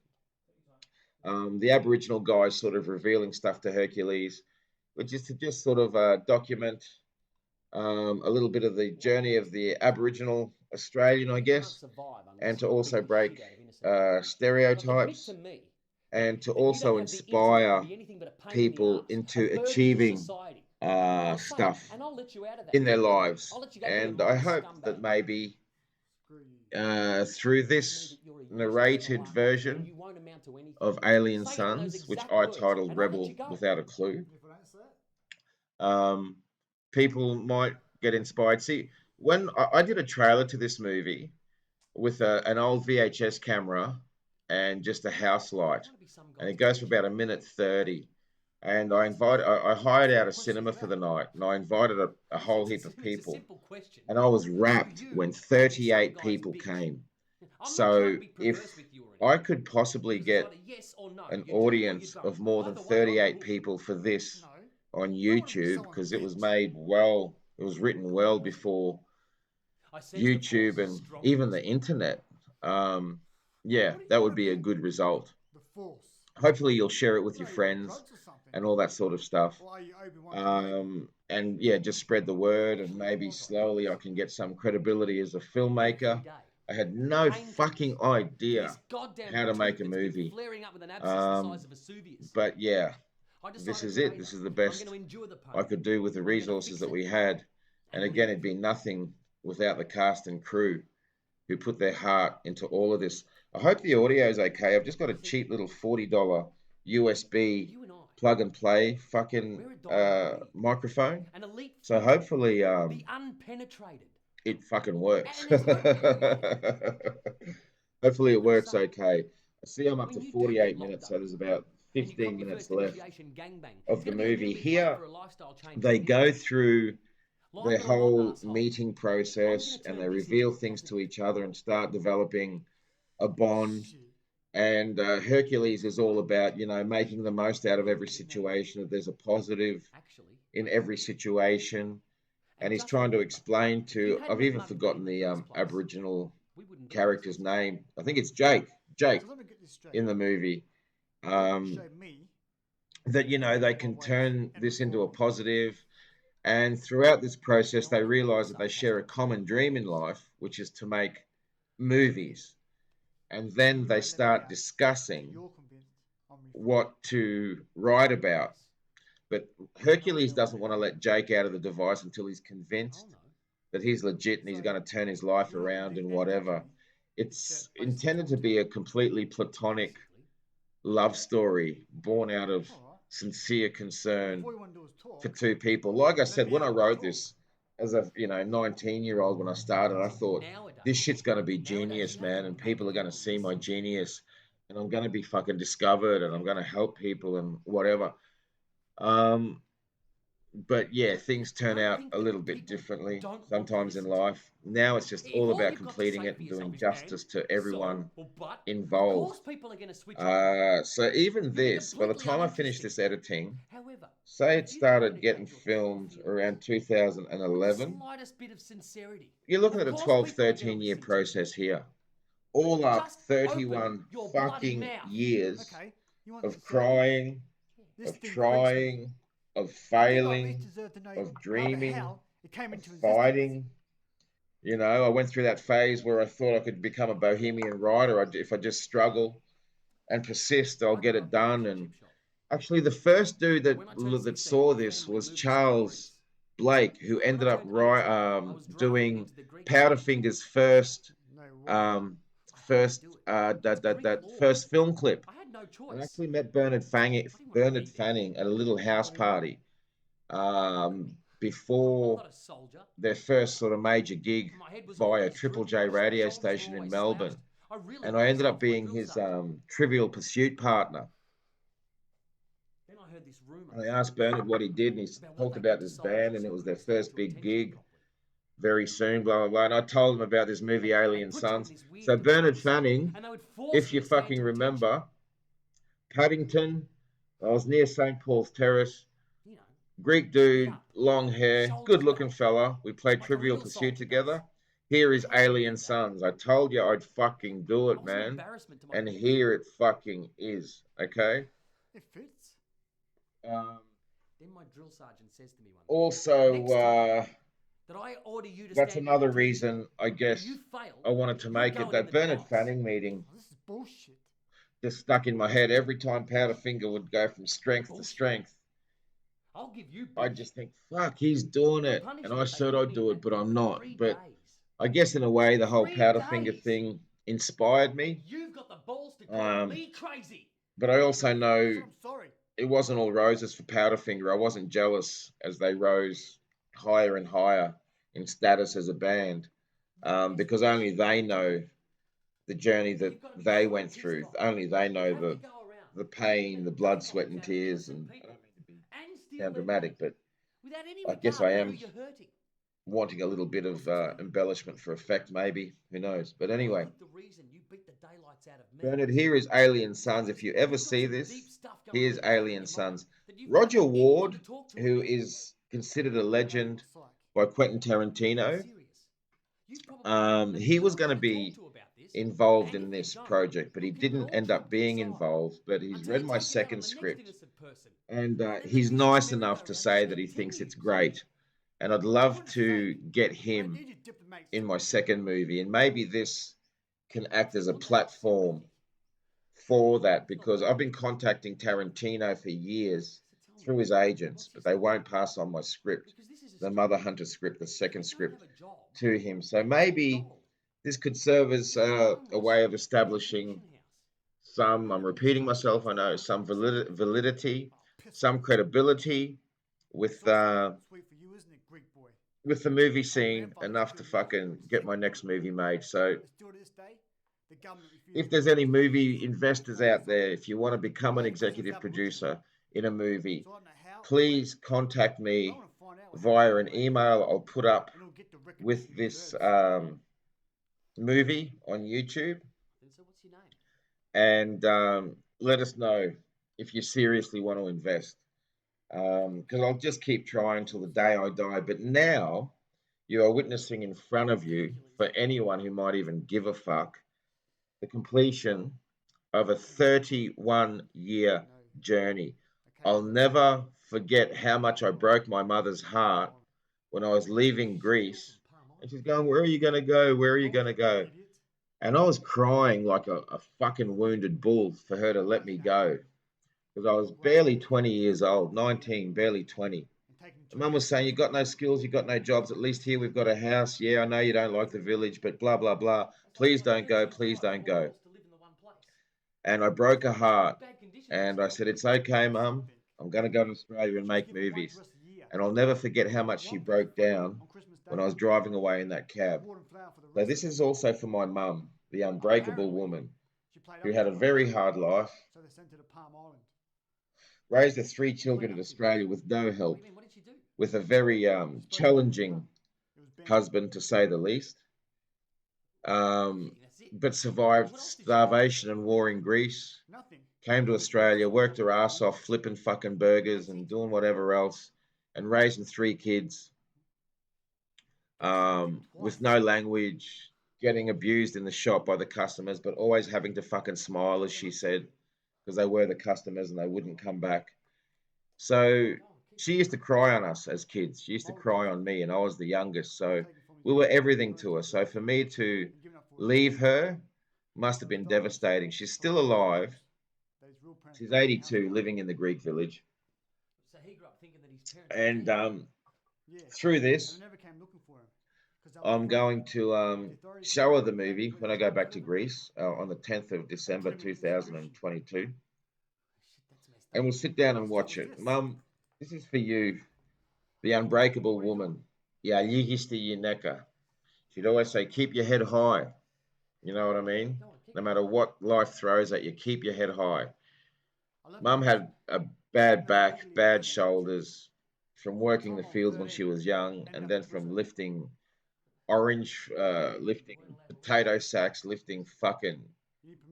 The Aboriginal guys sort of revealing stuff to Hercules, which is to just sort of document a little bit of the journey of the Aboriginal Australian, I guess, and to also break stereotypes, and to also inspire people into achieving stuff in their lives. And I hope that maybe through this narrated version of Alien Sons, which I titled Rebel Without a Clue, people might get inspired. See, when I did a trailer to this movie with an old VHS camera and just a house light, and it goes for about 1:30. And I hired out a cinema for the night, and I invited a whole heap of people, and I was rapt when 38 people came. So if I could possibly get an audience of more than 38 people for this on YouTube, because it was made well, it was written well before YouTube and even the internet. Yeah, that would be a good result. Hopefully you'll share it with your friends and all that sort of stuff. And yeah, just spread the word, and maybe slowly I can get some credibility as a filmmaker. I had no fucking idea how to make a movie. But yeah, this is it. This is the best I could do with the resources that we had. And again, it'd be nothing without the cast and crew who put their heart into all of this. I hope the audio is okay. I've just got a cheap little $40 USB plug and play fucking microphone. So hopefully it fucking works. Hopefully it works okay. I see I'm up to 48 minutes, so there's about 15 minutes left of the movie. Here, they go through their whole meeting process, and they reveal things to each other and start developing a bond. And Hercules is all about, you know, making the most out of every situation, that there's a positive in every situation. And he's trying to explain to, I've even forgotten the Aboriginal character's name. I think it's Jake in the movie. That, you know, they can turn this into a positive. And throughout this process, they realize that they share a common dream in life, which is to make movies. And then they start discussing what to write about. But Hercules doesn't want to let Jake out of the device until he's convinced that he's legit and he's going to turn his life around and whatever. It's intended to be a completely platonic love story born out of sincere concern All you want to do is talk. for two people. Like I Let said, me when I have my wrote talk. this as a 19-year-old when I started, I thought this shit's going to be genius, man, and people are going to see my genius, and I'm going to be fucking discovered, and I'm going to help people and whatever. But yeah, things turn out a little bit differently sometimes in life. Now it's just all about completing it and doing justice to everyone involved. People are going to switch off. So even this, by the time I finish this editing, say it started getting filmed around 2011, Slightest bit of sincerity. you're looking at a 12, 13-year process here. All up, Just 31 open your bloody fucking mouth. years Okay, you want of sincerity? crying, This of thing freaks me. trying, of I think I at least failing, deserve to know of how the dreaming, hell it came of into existence. fighting. You know, I went through that phase where I thought I could become a bohemian writer. If I just struggle and persist, I'll get it done. And actually, the first dude that saw this was Charles Blake, who ended up doing Powderfinger's first No way. first film clip. I had no choice. I actually met Bernard Fanning at a little house party before Not a soldier. their first sort of major gig My head was via always Triple drooping, J my radio shoulders were station in always Melbourne. slouched. I really And I ended up pissed off my being drill his sergeant. Trivial Pursuit partner. Then I heard this rumor. And I asked Bernard what he did, and he talked about this band, and it was their first big gig very soon, blah, blah, blah. And I told him about this movie, Alien Sons. So Bernard Fanning, if you fucking remember, Paddington, I was near St. Paul's Terrace, You know, Greek dude, long hair, good looking fella. We played Trivial Pursuit together. Here is Alien Sons. I told you I'd fucking do it, man. And here it fucking is, okay? It fits. Then my drill sergeant says to me one day, Also, that I order you to that's stand another in the reason, I guess, you fail, I wanted to you're make it. going in That the Bernard box. Fanning meeting Oh, this is bullshit. just stuck in my head every time Powderfinger would go from strength to strength. I'll give you I just think, fuck, he's doing it. And I said I'd do it, but I'm not. But I guess in a way, the whole 3 Powderfinger days. thing inspired me. You've got the balls to call me crazy. But I also know I'm sorry. it wasn't all roses for Powderfinger. I wasn't jealous as they rose higher and higher in status as a band, because only they know the journey that they went through. Only they know the pain, the blood, sweat, and tears. And I don't mean to be sound dramatic, but I guess I am wanting a little bit of embellishment for effect, maybe. Who knows? But anyway, Bernard, here is Alien Sons. If you ever see this, here's Alien Sons. Roger Ward, who is considered a legend by Quentin Tarantino, he was going to be involved in this project, but he didn't end up being involved. But he's read my second script, and he's nice enough to say that he thinks it's great. And I'd love to get him in my second movie, and maybe this can act as a platform for that, because I've been contacting Tarantino for years through his agents, but they won't pass on my script, the Mother Hunter script, the second script, to him. So maybe this could serve as a way of establishing some, I'm repeating myself, I know, some validity, some credibility with the movie scene, enough to fucking get my next movie made. So if there's any movie investors out there, if you want to become an executive producer in a movie, please contact me via an email I'll put up with this movie on YouTube. And let us know if you seriously want to invest. Because I'll just keep trying till the day I die. But now you are witnessing in front of you, for anyone who might even give a fuck, the completion of a 31-year journey. I'll never forget how much I broke my mother's heart when I was leaving Greece. And she's going, "Where are you going to go? Where are you going to go?" And I was crying like a fucking wounded bull for her to let me go. Because I was barely 20 years old, 19, barely 20. And Mum was saying, "You got no skills, you got no jobs. At least here we've got a house. Yeah, I know you don't like the village, but blah, blah, blah. Please don't go, please don't go." And I broke her heart. And I said, "It's okay, Mum. I'm going to go to Australia and make movies. And I'll never forget how much she broke down when I was driving away in that cab. So this is also for my mum, the unbreakable woman, who had a very hard life, So they sent her to Palm Island. raised her 3 children in Australia with no help, What do you mean? What did she do? with a very challenging husband, to say the least. That's it. But survived starvation and war in Greece, Nothing. came to Australia, worked her ass off, flipping fucking burgers and doing whatever else, and raising 3 kids with no language, getting abused in the shop by the customers, but always having to fucking smile, as she said, because they were the customers and they wouldn't come back. So she used to cry on us as kids. She used to cry on me, and I was the youngest. So we were everything to her. So for me to leave her must have been devastating. She's still alive. She's 82, living in the Greek village. So he grew up thinking that his parents. And through this, I'm going to show her the movie when I go back to Greece on the 10th of December 2022. And we'll sit down and watch it. Mum, this is for you, the unbreakable woman. Yeah, she'd always say, keep your head high. You know what I mean? No matter what life throws at you, keep your head high. Mum had a bad back, bad shoulders from working the fields when she was young, and then from lifting lifting potato sacks, lifting fucking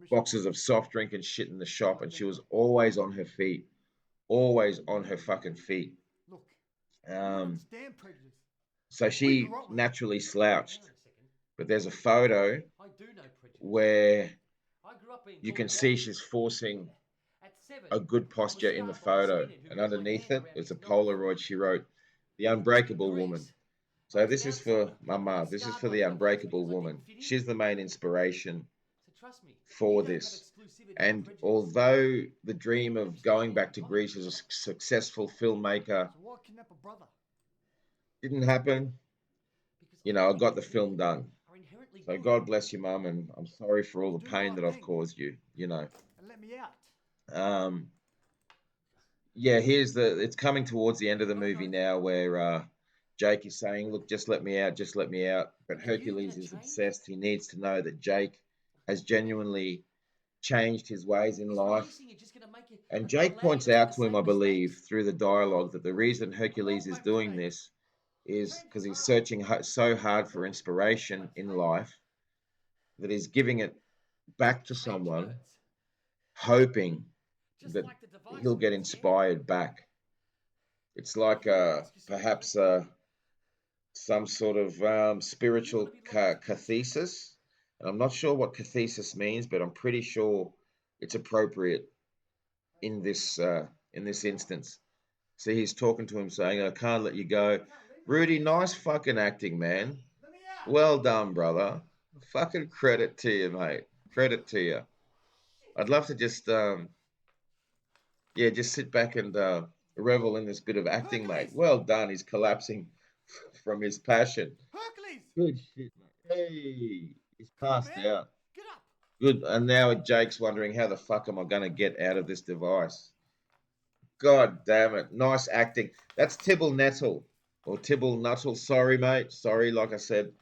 boxes of soft drink and shit in the shop, and she was always on her feet, always on her fucking feet. So she naturally slouched. But there's a photo where you can see she's forcing a good posture in the photo, and underneath it is a Polaroid. She wrote, "The Unbreakable Woman." So this is for Mama. This is for the Unbreakable Woman. She's the main inspiration for this. And although the dream of going back to Greece as a successful filmmaker didn't happen, you know, I got the film done. So God bless you, Mum, and I'm sorry for all the pain that I've caused you, you know. Yeah, it's coming towards the end of the movie now where Jake is saying, look, just let me out, just let me out. But Hercules is obsessed. He needs to know that Jake has genuinely changed his ways in life. And Jake points out to him, I believe, through the dialogue, that the reason Hercules is doing this is because he's searching so hard for inspiration in life that he's giving it back to someone, hoping that he'll get inspired back. It's like perhaps some sort of spiritual cathesis. And I'm not sure what cathesis means, but I'm pretty sure it's appropriate in this instance. See, he's talking to him saying, I can't let you go. Rudy, nice fucking acting, man. Well done, brother. Fucking credit to you, mate. Credit to you. I'd love to just sit back and revel in this bit of acting, mate. Well done. He's collapsing from his passion. Hercules! Good shit, mate. Hey, he's passed out. Get up! Good. And now Jake's wondering, how the fuck am I going to get out of this device? God damn it. Nice acting. That's Tibble Nettle. Or Tibble Nuttle. Sorry, mate. Sorry, like I said,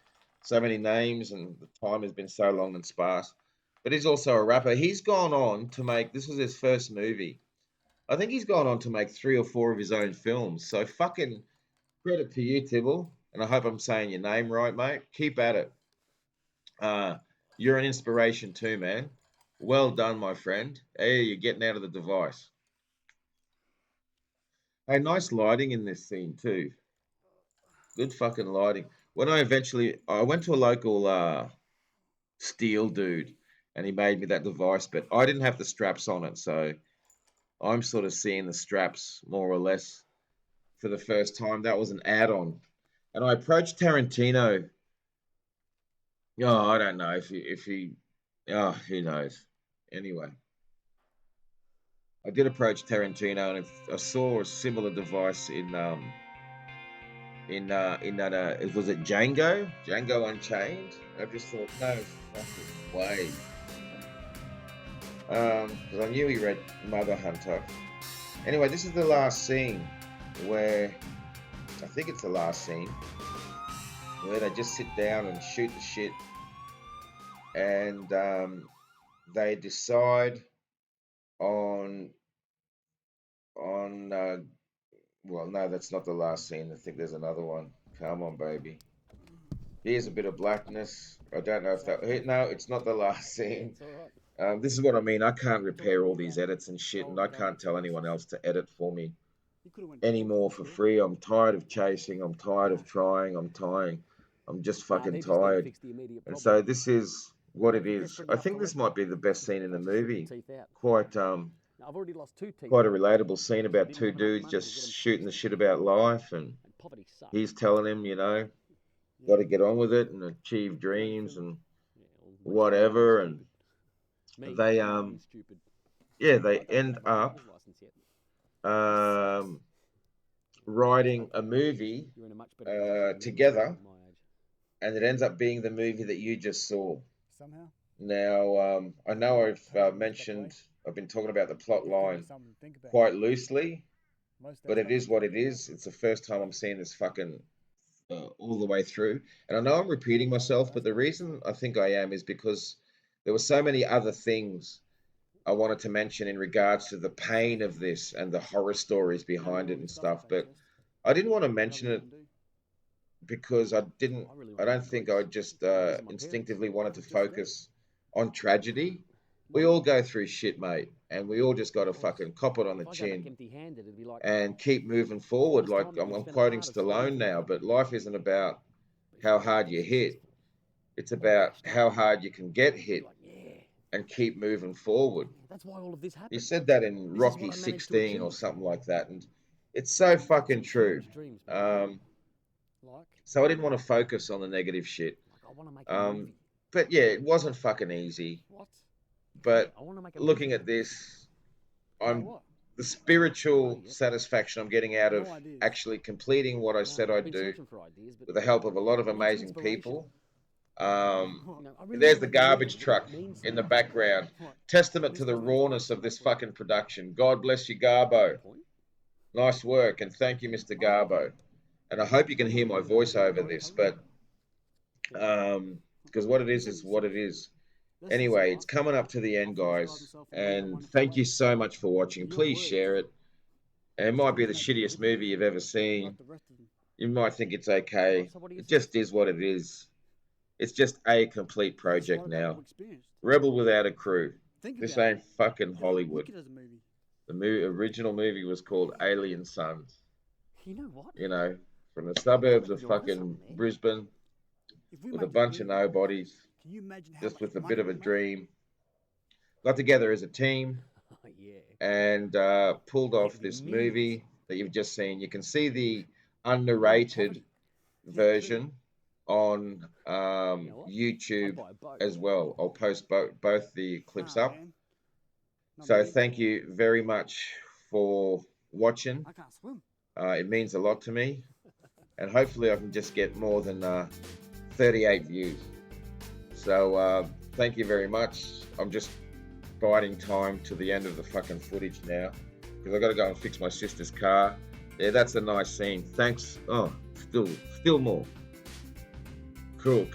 so many names and the time has been so long and sparse. But he's also a rapper. He's gone on to make, this was his first movie. I think he's gone on to make 3 or 4 of his own films. So fucking credit to you, Tibble. And I hope I'm saying your name right, mate. Keep at it. You're an inspiration too, man. Well done, my friend. Hey, you're getting out of the device. Hey, nice lighting in this scene too. Good fucking lighting. When I went to a local steel dude and he made me that device, but I didn't have the straps on it. So I'm sort of seeing the straps more or less for the first time. That was an add-on. And I approached Tarantino. Oh, I don't know if he who knows. Anyway, I did approach Tarantino, and I saw a similar device in that was it Django Unchained. I just thought, no fucking way, because I knew he read Mother Hunter, Anyway, this is the last scene where, I think it's the last scene, where they just sit down and shoot the shit, and they decide on well, no, that's not the last scene. I think there's another one. Come on, baby. Here's a bit of blackness. I don't know if that. No, it's not the last scene. It's all right. This is what I mean. I can't repair all these edits and shit, and I can't tell anyone else to edit for me anymore for free. I'm tired of chasing. I'm tired of trying. I'm just fucking tired. And so this is what it is. I think this might be the best scene in the movie. Quite I've already lost 2 teeth. quite a relatable scene about two dudes just shooting the shit about life, and Poverty sucks. he's telling him, you know, got to get on with it and achieve dreams and whatever, and they they end up writing a movie together, and it ends up being the movie that you just saw. Somehow. Now, I know I've mentioned, I've been talking about the plot line quite loosely, but it is what it is. It's the first time I'm seeing this fucking all the way through. And I know I'm repeating myself, but the reason I think I am is because there were so many other things I wanted to mention in regards to the pain of this and the horror stories behind it and stuff. But I didn't want to mention it because I don't think I just instinctively wanted to focus on tragedy. We all go through shit, mate, and we all just got to fucking cop it on the chin and keep moving forward. Like I'm quoting Stallone now, but life isn't about how hard you hit. It's about how hard you can get hit and keep moving forward. That's why all of this He happened. said that in Rocky 16 or something like that, and it's so fucking true. So I didn't want to focus on the negative shit. But yeah, it wasn't fucking easy. But looking at this, the spiritual satisfaction I'm getting out of actually completing what I said I'd do with the help of a lot of amazing people. There's the garbage truck in the background. Testament to the rawness of this fucking production. God bless you, Garbo. Nice work, and thank you, Mr. Garbo. And I hope you can hear my voice over this, but because what it is what it is. Anyway, it's coming up to the end, guys, and thank you so much for watching. Please share it. It might be the shittiest movie you've ever seen. You might think it's okay. It just is what it is. It's just a complete project now. Rebel without a crew. This ain't fucking Hollywood. The original movie was called Alien Sons. You know what? You know, from the suburbs of fucking Brisbane, with a bunch of nobodies, just with a bit of a dream. Got together as a team and pulled off this movie that you've just seen. You can see the unnarrated version on YouTube as well. I'll post both the clips up. So thank you very much for watching. It means a lot to me, and hopefully I can just get more than 38 views. So thank you very much. I'm just biding time to the end of the fucking footage now because I got to go and fix my sister's car. Yeah, that's a nice scene. Thanks. Oh, still more. Cool.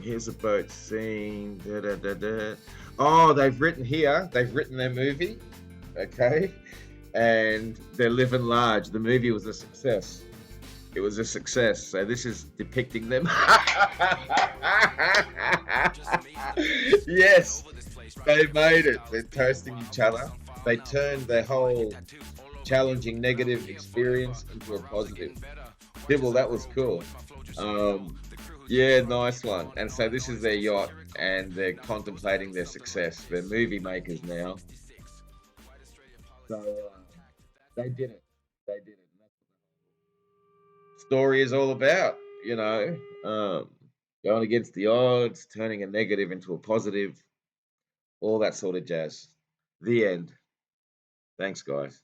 Here's a boat scene. Oh, they've written their movie. Okay. And they're living large. The movie was a success. It was a success. So this is depicting them. Yes, they made it. They're toasting each other. They turned their whole challenging negative experience into a positive. Dibble, that was cool. Yeah, nice one. And so this is their yacht, and they're contemplating their success. They're movie makers now. So they did it. They did it. And that's what the story is all about, you know. Going against the odds, turning a negative into a positive, all that sort of jazz. The end. Thanks, guys.